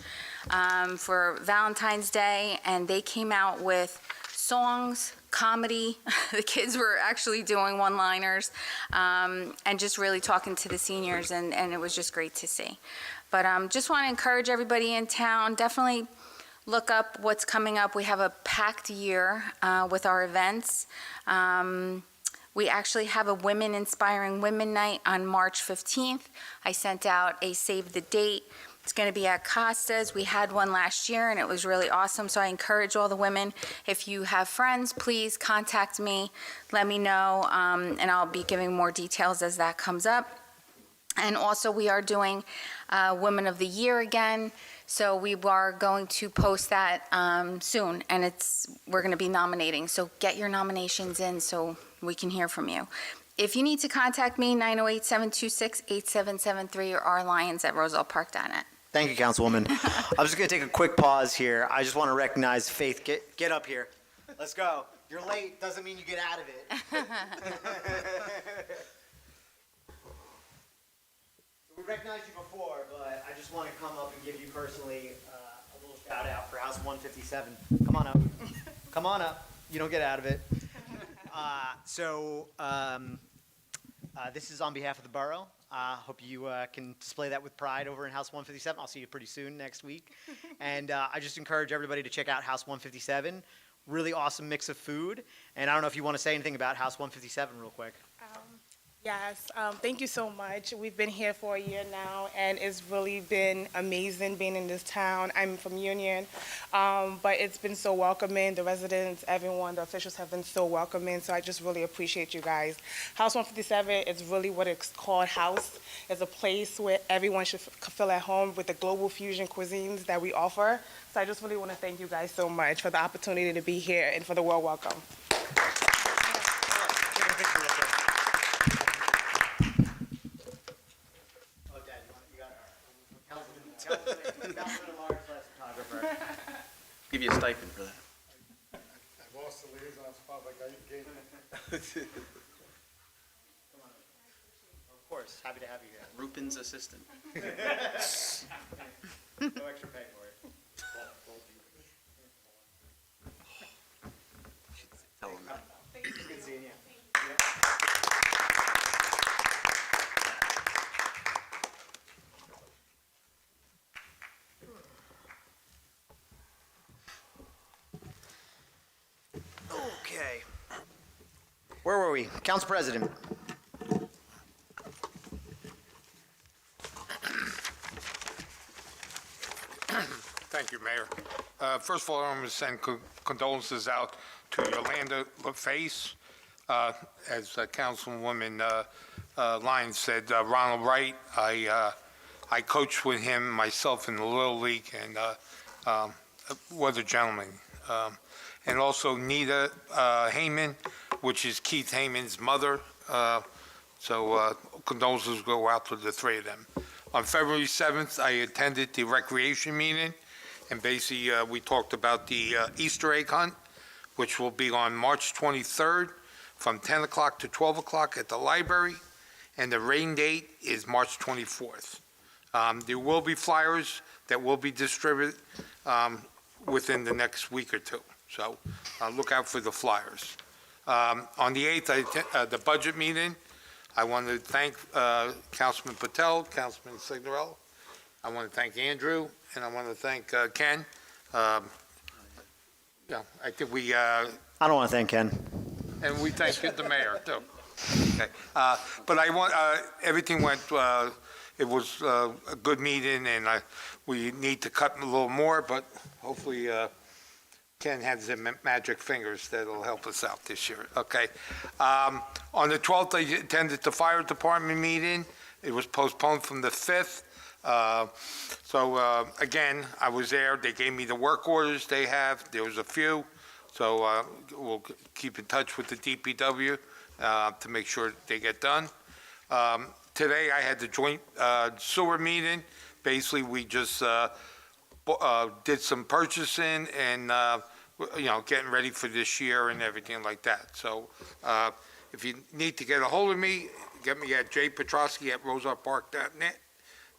for Valentine's Day, and they came out with songs, comedy. The kids were actually doing one-liners and just really talking to the seniors, and it was just great to see. But just want to encourage everybody in town, definitely look up what's coming up. We have a packed year with our events. We actually have a Women Inspiring Women Night on March 15th. I sent out a save the date. It's going to be at Costa's. We had one last year, and it was really awesome. So I encourage all the women, if you have friends, please contact me. Let me know, and I'll be giving more details as that comes up. And also, we are doing Women of the Year again. So we are going to post that soon, and we're going to be nominating. So get your nominations in so we can hear from you. If you need to contact me, 908-726-8773 or rlyons@rosellepark.net. Thank you, Councilwoman. I'm just going to take a quick pause here. I just want to recognize Faith. Get up here. Let's go. You're late doesn't mean you get out of it. We recognized you before, but I just want to come up and give you personally personally a little shout out for House 157. Come on up. Come on up. You don't get out of it. This is on behalf of the borough. Hope you can display that with pride over in House 157. I'll see you pretty soon next week. And I just encourage everybody to check out House 157. Really awesome mix of food. And I don't know if you want to say anything about House 157 real quick. Yes, thank you so much. We've been here for a year now, and it's really been amazing being in this town. I'm from Union, but it's been so welcoming. The residents, everyone, the officials have been so welcoming, so I just really appreciate you guys. House 157 is really what it's called, house. It's a place where everyone should feel at home with the global fusion cuisines that we offer. So I just really want to thank you guys so much for the opportunity to be here and for the warm welcome. Give you a stipend for that. I lost the liaison spot like I gave it. Of course, happy to have you here. Rupin's assistant. No extra pay for it. Tell him that. Good seeing you. Okay. Where were we? Council President. Thank you, Mayor. First of all, I'm going to send condolences out to Yolanda LaFace. As Councilwoman Lyons said, Ronald Wright, I coached with him myself in the Little League, and what a gentleman. And also Nita Heyman, which is Keith Heyman's mother. So condolences go out to the three of them. On February 7th, I attended the recreation meeting, and basically we talked about the Easter egg hunt, which will be on March 23rd from 10 o'clock to 12 o'clock at the library, and the rain date is March 24th. There will be flyers that will be distributed within the next week or two. So look out for the flyers. On the 8th, the budget meeting, I want to thank Councilman Patel, Councilman Signorello. I want to thank Andrew, and I want to thank Ken. I think we, I don't want to thank Ken. and we thank the mayor, too. Okay. But I want, everything went, it was a good meeting, and we need to cut a little more, but hopefully Ken has the magic fingers that'll help us out this year, okay? On the 12th, I attended the fire department meeting. It was postponed from the 5th. Again, I was there. They gave me the work orders they have. There was a few. So we'll keep in touch with the DPW to make sure they get done. Today, I had the joint sewer meeting. Basically, we just did some purchasing and, getting ready for this year and everything like that. So if you need to get a hold of me, get me at jpetrosky@rosellepark.net,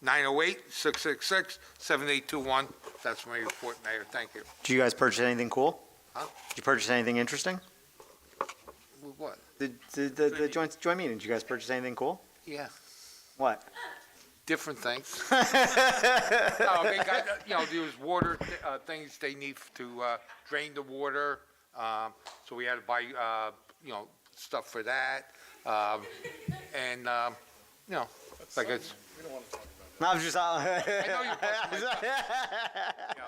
908-666-7821. That's my report, Mayor. Thank you. Did you guys purchase anything cool? Huh? Did you purchase anything interesting? What? The joint meeting, did you guys purchase anything cool? Yeah, What? different things. No, they got, there was water, things they need to drain the water. So we had to buy, stuff for that. Like it's. No, I was just. I know you're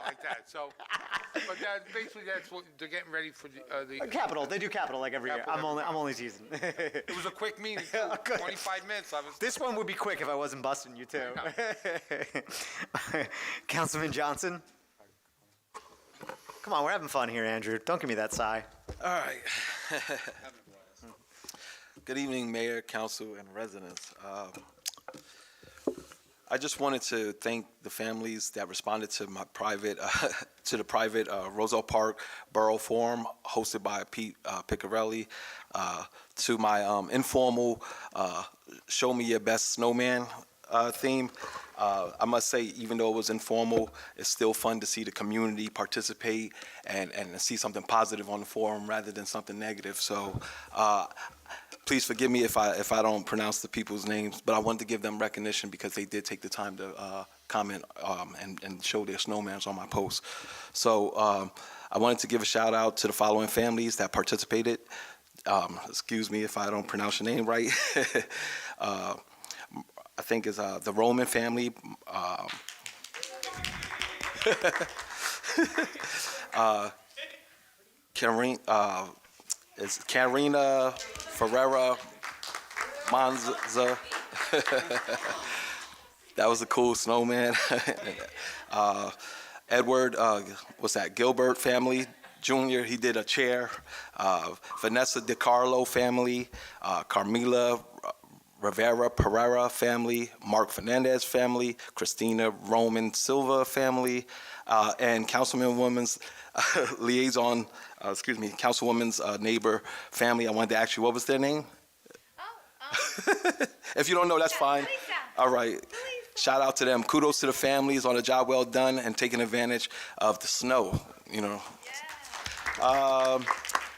like that. So, but basically that's what they're getting ready for the. Capital. They do capital like every year. Capital I'm only teasing. It was a quick meeting, Good. 25 minutes. This one would be quick if I wasn't busting you too. Councilman Johnson. Come on, we're having fun here, Andrew. Don't give me that sigh. All right. Good evening, Mayor, Council, and residents. I just wanted to thank the families that responded to my private, the private Roselle Park Borough Forum hosted by Pete Piccarelli, to my informal Show Me Your Best Snowman theme. I must say, even though it was informal, it's still fun to see the community participate and see something positive on the forum rather than something negative. So please forgive me if I don't pronounce the people's names, but I wanted to give them recognition because they did take the time to comment and show their snowmans on my post. So I wanted to give a shout out to the following families that participated. Excuse me if I don't pronounce your name right. I think it's the Roman family. It's Karina Ferreira Manza. That was a cool snowman. Edward, what's that? Gilbert family. Jr., he did a chair. Vanessa DiCarlo family. Carmela Rivera Pereira family, Mark Fernandez family, Christina Roman Silva family, and Councilwoman's liaison, Councilwoman's neighbor family. I wanted to ask you, what was their name? If you don't know, that's fine. All right. Shout out to them. Kudos to the families on a job well done and taking advantage of the snow, you know.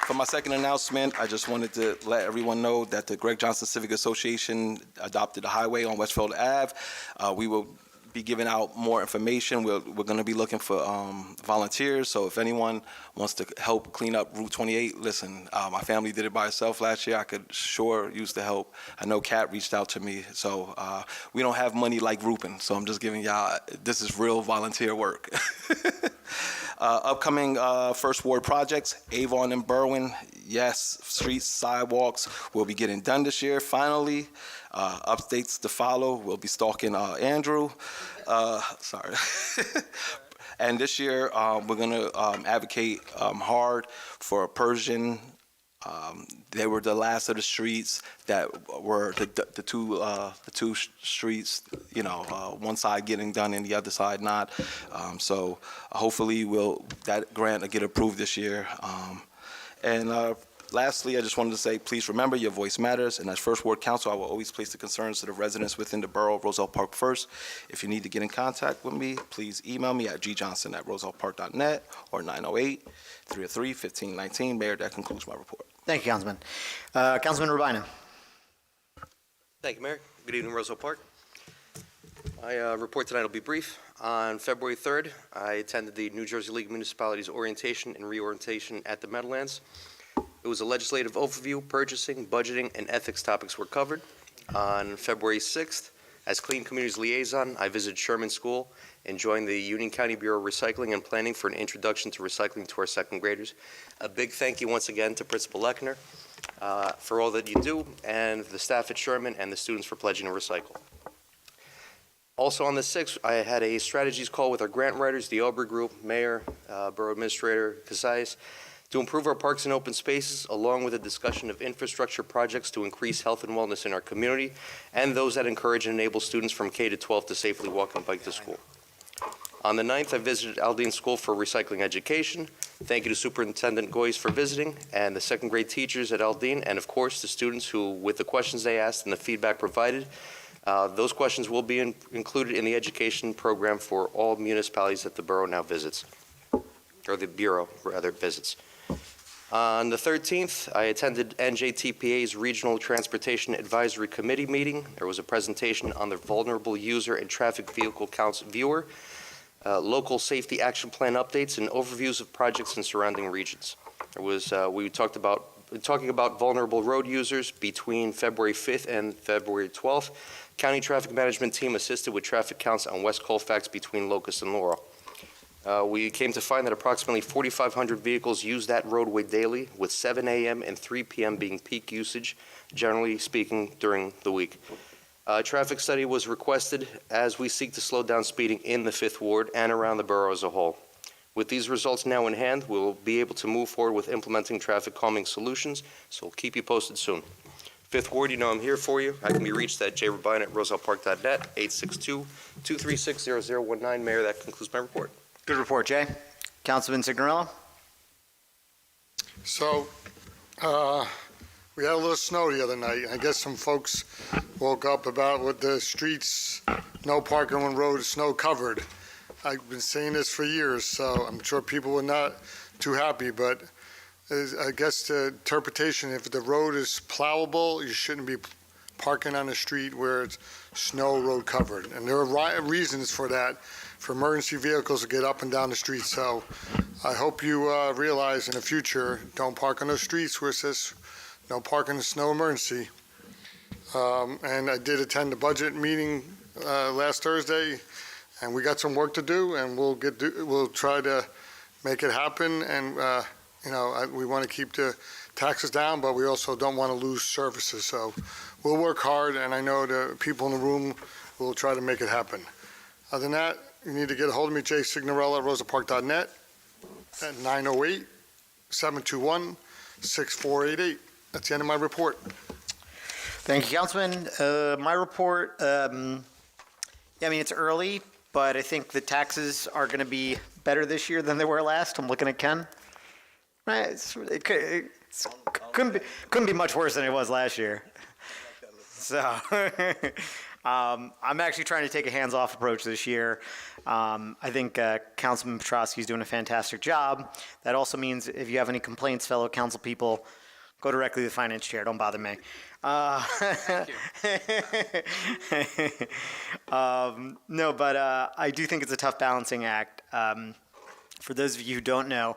For my second announcement, I just wanted to let everyone know that the Greg Johnson Civic Association adopted a highway on Westfield Ave. We will be giving out more information. We're going to be looking for volunteers. So if anyone wants to help clean up Route 28, listen, my family did it by itself last year. I could sure use the help. I know Kat reached out to me. So we don't have money like Rupin. So I'm just giving y'all, this is real volunteer work. Upcoming First Ward projects, Avon and Berwyn. Yes, streets, sidewalks will be getting done this year, finally. Updates to follow. We'll be stalking Andrew. Sorry. And this year, we're going to advocate hard for Persian. They were the last of the streets that were the two streets, you know, one side getting done and the other side not. So hopefully that grant will get approved this year. And lastly, I just wanted to say, please remember your voice matters. And as First Ward Council, I will always place the concerns of the residents within the borough of Roselle Park first. If you need to get in contact with me, please email me at gjohnson@rosellepark.net or 908-303-1519. Mayor, that concludes my report. Thank you, Councilman. Councilman Rubino. Thank you, Mayor. Good evening, Roselle Park. My report tonight will be brief. On February 3rd, I attended the New Jersey League of Municipalities orientation and reorientation at the Meadowlands. It was a legislative overview, purchasing, budgeting, and ethics topics were covered. On February 6th, as Clean Communities Liaison, I visited Sherman School and joined the Union County Bureau of Recycling and Planning for an introduction to recycling to our second graders. A big thank you once again to Principal Lechner for all that you do, and the staff at Sherman and the students for pledging to recycle. Also on the 6th, I had a strategies call with our grant writers, the Aubrey Group, Mayor, Borough Administrator Casais, to improve our parks and open spaces, along with a discussion of infrastructure projects to increase health and wellness in our community, and those that encourage and enable students from K to 12 to safely walk and bike to school. On the 9th, I visited Aldine School for Recycling Education. Thank you to Superintendent Goyes for visiting, and the second grade teachers at Aldine, and of course the students who, with the questions they asked and the feedback provided, those questions will be included in the education program for all municipalities that the borough now visits, or the Bureau, rather, visits. On the 13th, I attended NJTPA's Regional Transportation Advisory Committee meeting. There was a presentation on the Vulnerable User and Traffic Vehicle Counts Viewer, local safety action plan updates, and overviews of projects in surrounding regions. There was we talking about vulnerable road users between February 5th and February 12th. County Traffic Management Team assisted with traffic counts on West Colfax between Locust and Laurel. We came to find that approximately 4,500 vehicles use that roadway daily, with 7 a.m. and 3 p.m. being peak usage, generally speaking, during the week. A traffic study was requested as we seek to slow down speeding in the 5th Ward and around the borough as a whole. With these results now in hand, we'll be able to move forward with implementing traffic calming solutions, so we'll keep you posted soon. 5th Ward, you know I'm here for you. I can be reached at jrubine@rosellepark.net, 862-236-0019. Mayor, that concludes my report. Good report, Jay. Councilman Signorello? So, we had a little snow the other night. I guess some folks woke up about with the streets, no parking on roads, snow covered. I've been saying this for years, so I'm sure people were not too happy, but I guess the interpretation, if the road is plowable, you shouldn't be parking on the street where it's snow road covered. And there are reasons for that, for emergency vehicles to get up and down the street. So I hope you realize in the future, don't park on those streets where it says no parking in snow emergency. And I did attend the budget meeting last Thursday, and we got some work to do, and we'll try to make it happen. And we want to keep the taxes down, but we also don't want to lose services. So we'll work hard, and I know the people in the room will try to make it happen. Other than that, you need to get a hold of me, Jay Signorella at rosapark.net at 908-721-6488. That's the end of my report. Thank you, Councilman. My report, it's early, but I think the taxes are going to be better this year than they were last. I'm looking at Ken. Right, couldn't be much worse than it was last year. So I'm actually trying to take a hands-off approach this year. I think Councilman Petrosky is doing a fantastic job. That also means if you have any complaints, fellow council people, go directly to the finance chair. Don't bother me. Thank you. I do think it's a tough balancing act. For those of you who don't know,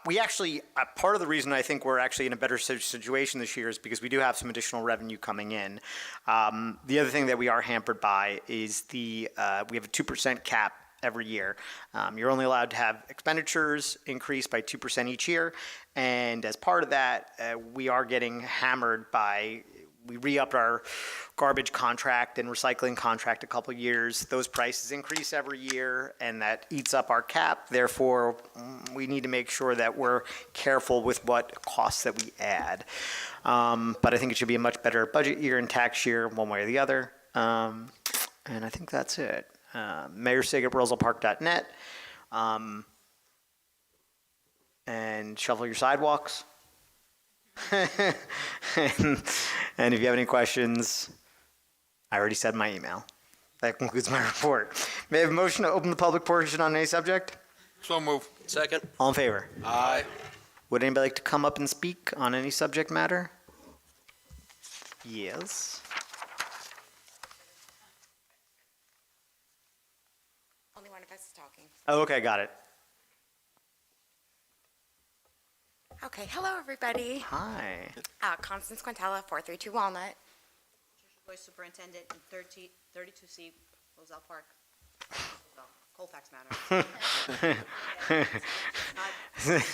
we actually, part of the reason I think we're actually in a better situation this year is because we do have some additional revenue coming in. The other thing that we are hampered by is we have a 2% cap every year. You're only allowed to have expenditures increase by 2% each year. And as part of that, we are getting hammered by, we re-upped our garbage contract and recycling contract a couple of years. Those prices increase every year, and that eats up our cap. Therefore, we need to make sure that we're careful with what costs that we add. But I think it should be a much better budget year and tax year, one way or the other. And I think that's it. Mayor Sig at rosellepark.net. And shovel your sidewalks. and if you have any questions, I already said my email. That concludes my report. May I have a motion to open the public portion on any subject? So move. Second. All in favor? Aye. Would anybody like to come up and speak on any subject matter? Yes. Only one of us is talking. Oh, okay, got it. Okay, hello everybody. Hi. Constance Quintella, 432 Walnut. Voice Superintendent in 32C, Roselle Park. Colfax matter.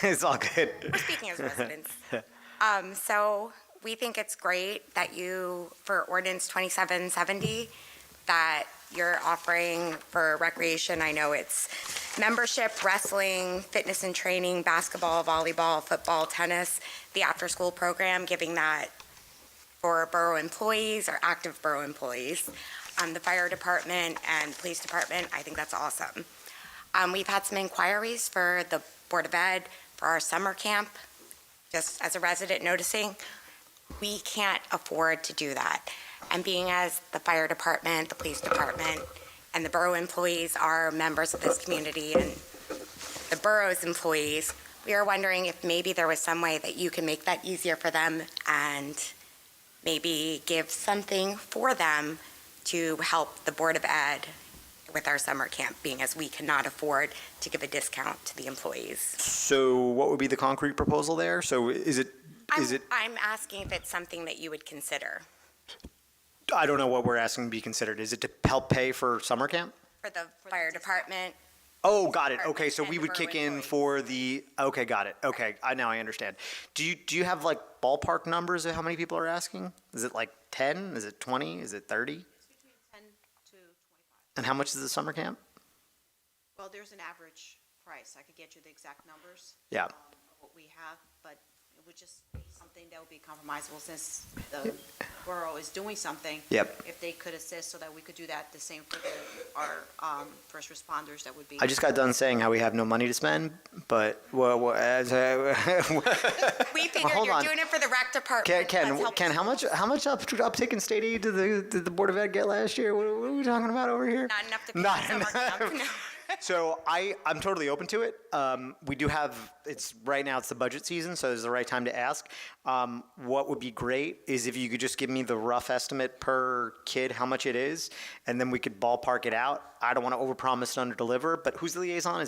It's all good. We're speaking as residents. So we think it's great that for ordinance 2770, that you're offering for recreation. I know it's membership, wrestling, fitness and training, basketball, volleyball, football, tennis, the after-school program, giving that for borough employees or active borough employees. The fire department and police department, I think that's awesome. We've had some inquiries for the Board of Ed for our summer camp. Just as a resident noticing, we can't afford to do that. And being as the fire department, the police department, and the borough employees are members of this community and the borough's employees, we are wondering if maybe there was some way that you can make that easier for them and maybe give something for them to help the Board of Ed with our summer camp, being as we cannot afford to give a discount to the employees. So what would be the concrete proposal there? So is it? I'm asking if it's something that you would consider. I don't know what we're asking to be considered. Is it to help pay for summer camp? For the fire department. Oh, got it. Okay, so we and would borough kick in employees. for the, okay, got it. Okay, now I understand. Do you have like ballpark numbers of how many people are asking? Is it like 10? Is it 20? Is it 30? It's between 10 to 25. And how much is the summer camp? Well, there's an average price. I could get you the exact numbers. Yeah. Of what we have, but it would just be something that would be compromisable since the borough is doing something. Yep. If they could assist so that we could do that, the same for our first responders, that would be. I just got done saying how we have no money to spend, but We figured hold you're on. doing it for the rec department. Ken, Let's help Ken, how much uptick in state aid did the Board of Ed get last year? What are we talking about over here? Not enough to pay Not for summer camp. No. So I'm totally open to it. We do have, right now it's the budget season, so this is the right time to ask. What would be great is if you could just give me the rough estimate per kid, how much it is, and then we could ballpark it out. I don't want to overpromise and underdeliver, but who's the liaison? Are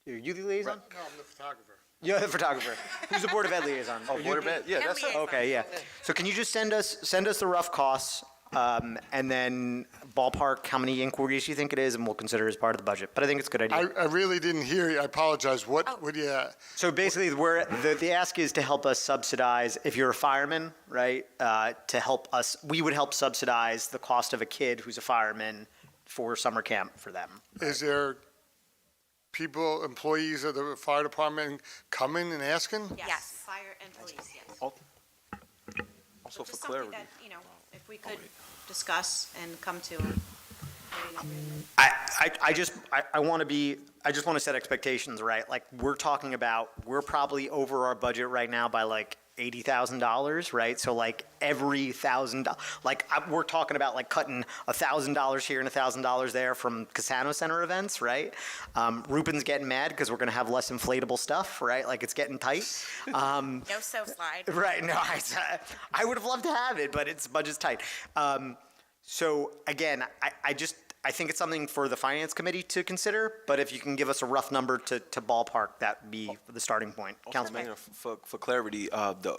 you the liaison? No, I'm the photographer. You're the photographer. Who's the Board of Ed liaison? Oh, Board of Ed, yeah, that's it. Okay, yeah. So can you just send us the rough costs, and then ballpark how many inquiries you think it is, and we'll consider it as part of the budget. But I think it's a good idea. I really didn't hear you. I apologize. What would you? So basically, the ask is to help us subsidize, if you're a fireman, right, to help us, we would help subsidize the cost of a kid who's a fireman for summer camp for them. Is there people, employees of the fire department coming and asking? Yes, fire and police, yes. Also for Just clarity. something that, if we could discuss and come to. I just want to set expectations right. Like we're probably over our budget right now by like $80,000, right? So like every $1,000, we're talking about like cutting $1,000 here and $1,000 there from Casano Center events, right? Ruben's getting mad because we're going to have less inflatable stuff, right? Like it's getting tight. No so slide. Right. No, I would have loved to have it, but budget's tight. So again, I think it's something for the finance committee to consider, but if you can give us a rough number to ballpark, that'd be the starting point. Councilman. Mayor, for clarity, the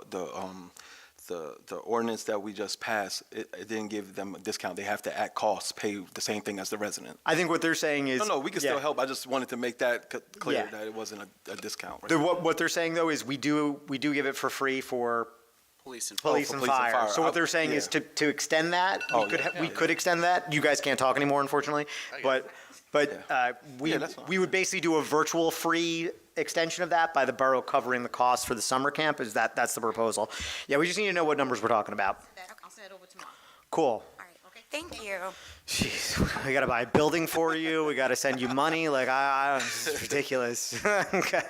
ordinance that we just passed, it didn't give them a discount. They have to at cost pay the same thing as the resident. I think what they're saying is. No, we can still help. I just wanted to make that clear Yeah. that it wasn't a discount. What they're saying though is we do give it for free for Police and police and fire. So what they're saying is to extend that, we could extend that. You guys can't talk anymore, unfortunately, but we would basically do a virtual free extension of that by the borough covering the cost for the summer camp. That's the proposal. Yeah, we just need to know what numbers we're talking about. I'll send it over tomorrow. Cool. All right. Okay. Thank you. Jeez, we got to buy a building for you. We got to send you money. Like, this is ridiculous. Okay.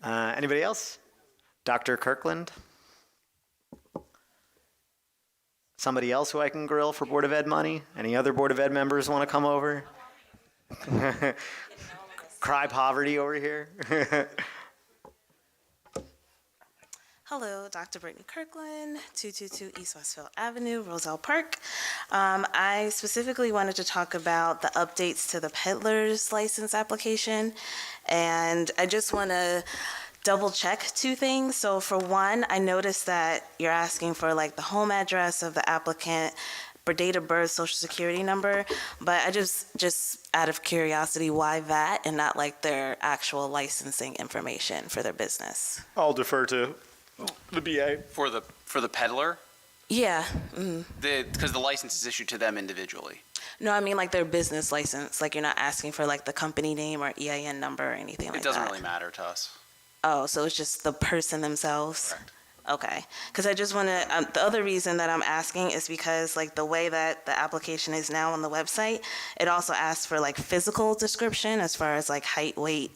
Anybody else? Dr. Kirkland? Somebody else who I can grill for Board of Ed money? Any other Board of Ed members want to come over? Cry poverty over here. Hello, Dr. Brittany Kirkland, 222 East Westfield Avenue, Roselle Park. I specifically wanted to talk about the updates to the peddler's license application, and I just want to double check two things. So for one, I noticed that you're asking for like the home address of the applicant, for date of birth, social security number, but I just out of curiosity, why that and not like their actual licensing information for their business? I'll defer to the BA. For the peddler, Yeah. because the license is issued to them individually. No, I mean like their business license. Like you're not asking for like the company name or EIN number or anything like It that. doesn't really matter to us. Oh, so it's just the person themselves? Correct. Okay. Because I just want to, the other reason that I'm asking is because like the way that the application is now on the website, it also asks for like physical description as far as like height, weight,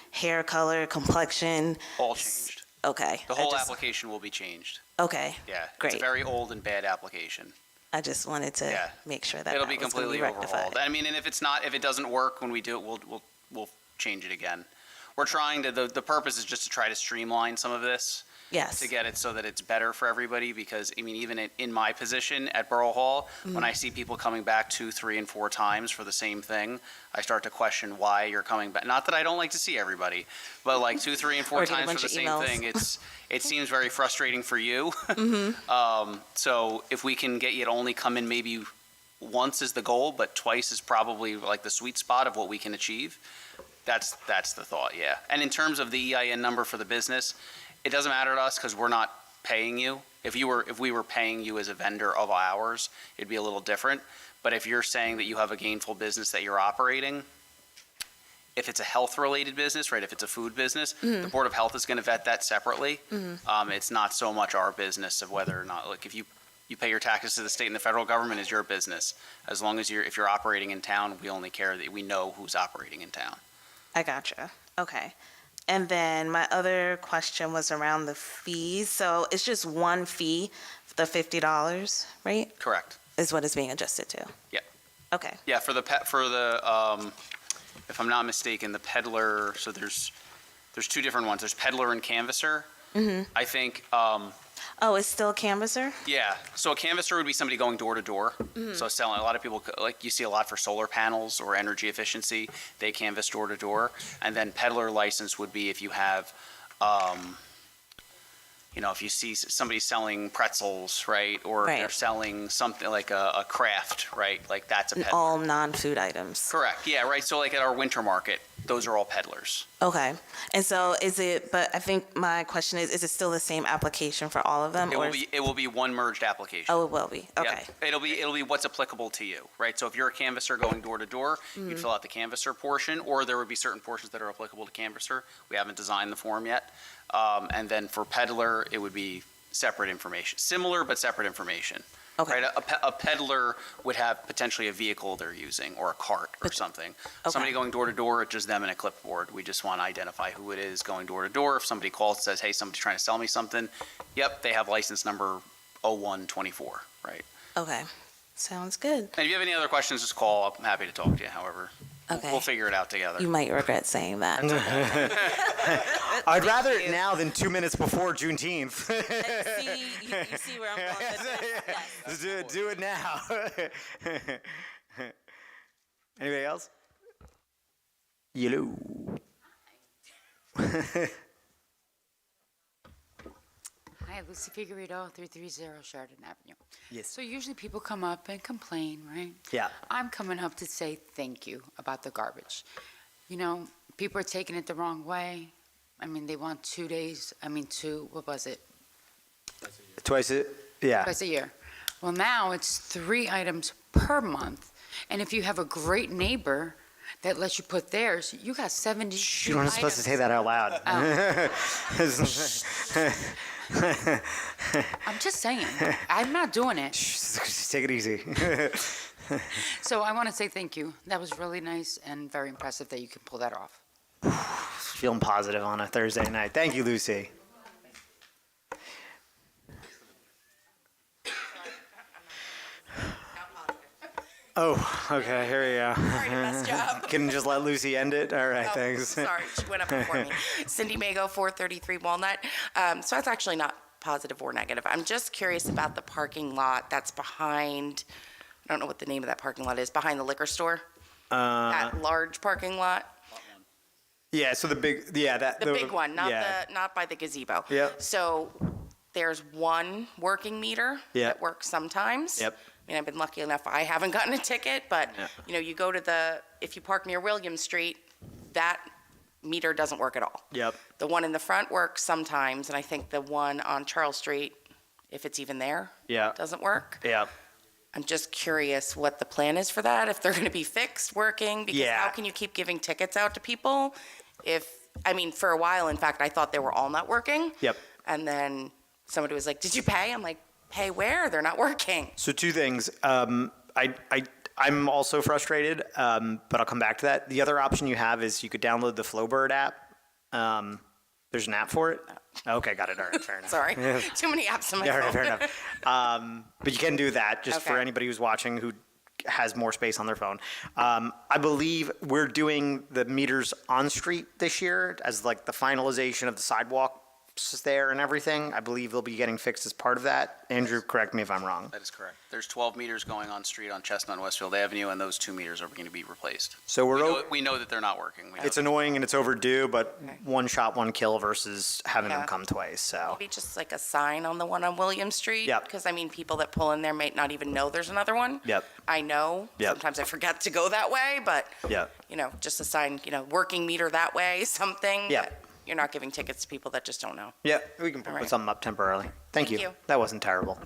hair color, complexion. All changed. Okay. The whole application will be changed. Okay. Yeah. Great. It's a very old and bad application. I just wanted to make sure that It'll that be was gonna completely rectified. overhauled. I mean, and if it doesn't work when we do it, we'll change it again. We're trying to, the purpose is just to try to streamline some of this. Yes. To get it so that it's better for everybody, because, I mean, even in my position at Borough Hall, when I see people coming back 2, 3, and 4 times for the same thing, I start to question why you're coming back. Not that I don't like to see everybody, but like 2, 3, and 4 Or get a times for bunch the of same emails. thing, it seems very frustrating for you. Mm-hmm. So if we can get you to only come in maybe once is the goal, but twice is probably like the sweet spot of what we can achieve. That's the thought, yeah. And in terms of the EIN number for the business, it doesn't matter to us because we're not paying you. If we were paying you as a vendor of ours, it'd be a little different. But if you're saying that you have a gainful business that you're operating, if it's a health-related business, right, if it's a food business, the Board of Health is going to vet that separately. It's not so much our business of whether or not, like, if you pay your taxes to the state and the federal government is your business. As long as if you're operating in town, we only care that we know who's operating in town. I gotcha. Okay. And then my other question was around the fees. So it's just one fee, the $50, right? Correct. Is what it's being adjusted to? Yeah. Okay. Yeah, for the if I'm not mistaken, the peddler, so there's two different ones. There's peddler and canvasser. I think, Oh, it's still a canvasser? yeah, so a canvasser would be somebody going door to door. So selling, a lot of people, like you see a lot for solar panels or energy efficiency, they canvass door to door. And then peddler license would be if you have, if you see somebody selling pretzels, right? Or if they're Right. selling something like a craft, right? Like that's a peddler. All non-food items. Correct, yeah, right. So like at our winter market, those are all peddlers. Okay. And so but I think my question is it still the same application for all of them? It will be one merged application. Oh, it will be. Okay. Yep. It'll be what's applicable to you, right? So if you're a canvasser going door to door, you'd fill out the canvasser portion, or there would be certain portions that are applicable to canvasser. We haven't designed the form yet. And then for peddler, it would be separate information, similar but separate information. Okay. Right? A peddler would have potentially a vehicle they're using or a cart or something. Somebody going door to door, it's just them and a clipboard. We just want to identify who it is going door to door. If somebody calls and says, hey, somebody's trying to sell me something, yep, they have license number 0124, right? Okay. Sounds good. And if you have any other questions, just call. I'm happy to talk to you, however. Okay. We'll figure it out together. You might regret saying that. I'd rather it now than 2 minutes before Juneteenth. See, you see where I'm going with this? Do it now. Anybody else? Yellow. Hi, Lucy Figueredo, 330 Sheridan Avenue. Yes. So usually people come up and complain, right? Yeah. I'm coming up to say thank you about the garbage. You know, people are taking it the wrong way. I mean, they want 2 days, what was it? Twice a year. Well, now it's 3 items per month. And if you have a great neighbor that lets you put theirs, you got 70 You're not supposed to say that out loud. I'm just saying. I'm not doing it. Just take it easy. So I want to say thank you. That was really nice and very impressive that you can pull that off. Feeling positive on a Thursday night. Thank you, Lucy. Oh, okay, here we go. Sorry to mess you up. Can you just let Lucy end it? All right, Oh, thanks. Sorry, she went up before me. Cindy Mago, 433 Walnut. So it's actually not positive or negative. I'm just curious about the parking lot that's behind, I don't know what the name of that parking lot is, behind the liquor store? That large parking lot? Yeah, so the big, The big one, not by the gazebo. Yep. So there's one working meter Yep. that works sometimes. Yep. I mean, I've been lucky enough, I haven't gotten a ticket, but, Yeah. you go to if you park near William Street, that meter doesn't work at all. Yep. The one in the front works sometimes, and I think the one on Charles Street, if it's even there, Yeah. doesn't work. Yeah. I'm just curious what the plan is for that, if they're going to be fixed, working, because Yeah. how can you keep giving tickets out to people for a while, in fact, I thought they were all not working. Yep. And then somebody was like, did you pay? I'm like, pay where? They're not working. So 2 things. I'm also frustrated, but I'll come back to that. The other option you have is you could download the Flowbird app. There's an app for it. Okay, got it. All right, fair enough. Sorry. Too many apps on my Yeah, phone. right, fair enough. But you can do that just for Okay. anybody who's watching who has more space on their phone. I believe we're doing the meters on street this year as like the finalization of the sidewalks there and everything. I believe they'll be getting fixed as part of that. Andrew, correct me if I'm wrong. That is correct. There's 12 meters going on street on Chestnut and Westfield Avenue, and those 2 meters are going to be replaced. So We know that they're not working. We know It's that. annoying and it's overdue, but one shot, one kill versus having them Yeah. come twice. So Maybe just like a sign on the one on William Street. Yep. Because, people that pull in there may not even know there's another one. Yep. I know. Yep. Sometimes I forget to go that way, but, yeah, just a sign, working meter that way, something. Yeah. that You're not giving tickets to people that just don't know. yeah, we can All put right. something up temporarily. Thank you. you. That wasn't terrible.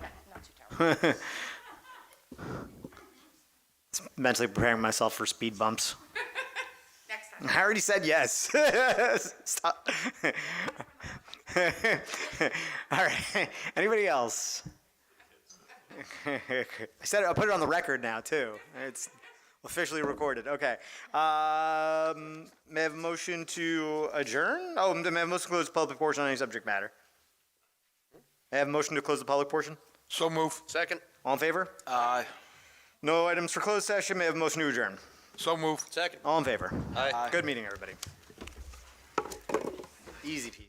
Mentally preparing myself for speed bumps. Next time. I already said yes. Stop. All right. Anybody else? I'll put it on the record now, too. It's officially recorded. Okay. May I have a motion to adjourn? Oh, may I have a motion to close the public portion on any subject matter? May I have a motion to close the public portion? So move. Second. All in favor? Aye. No items for closed session. May I have a motion to adjourn? So move. Second. All in favor? Aye. Good meeting, everybody. Easy peasy.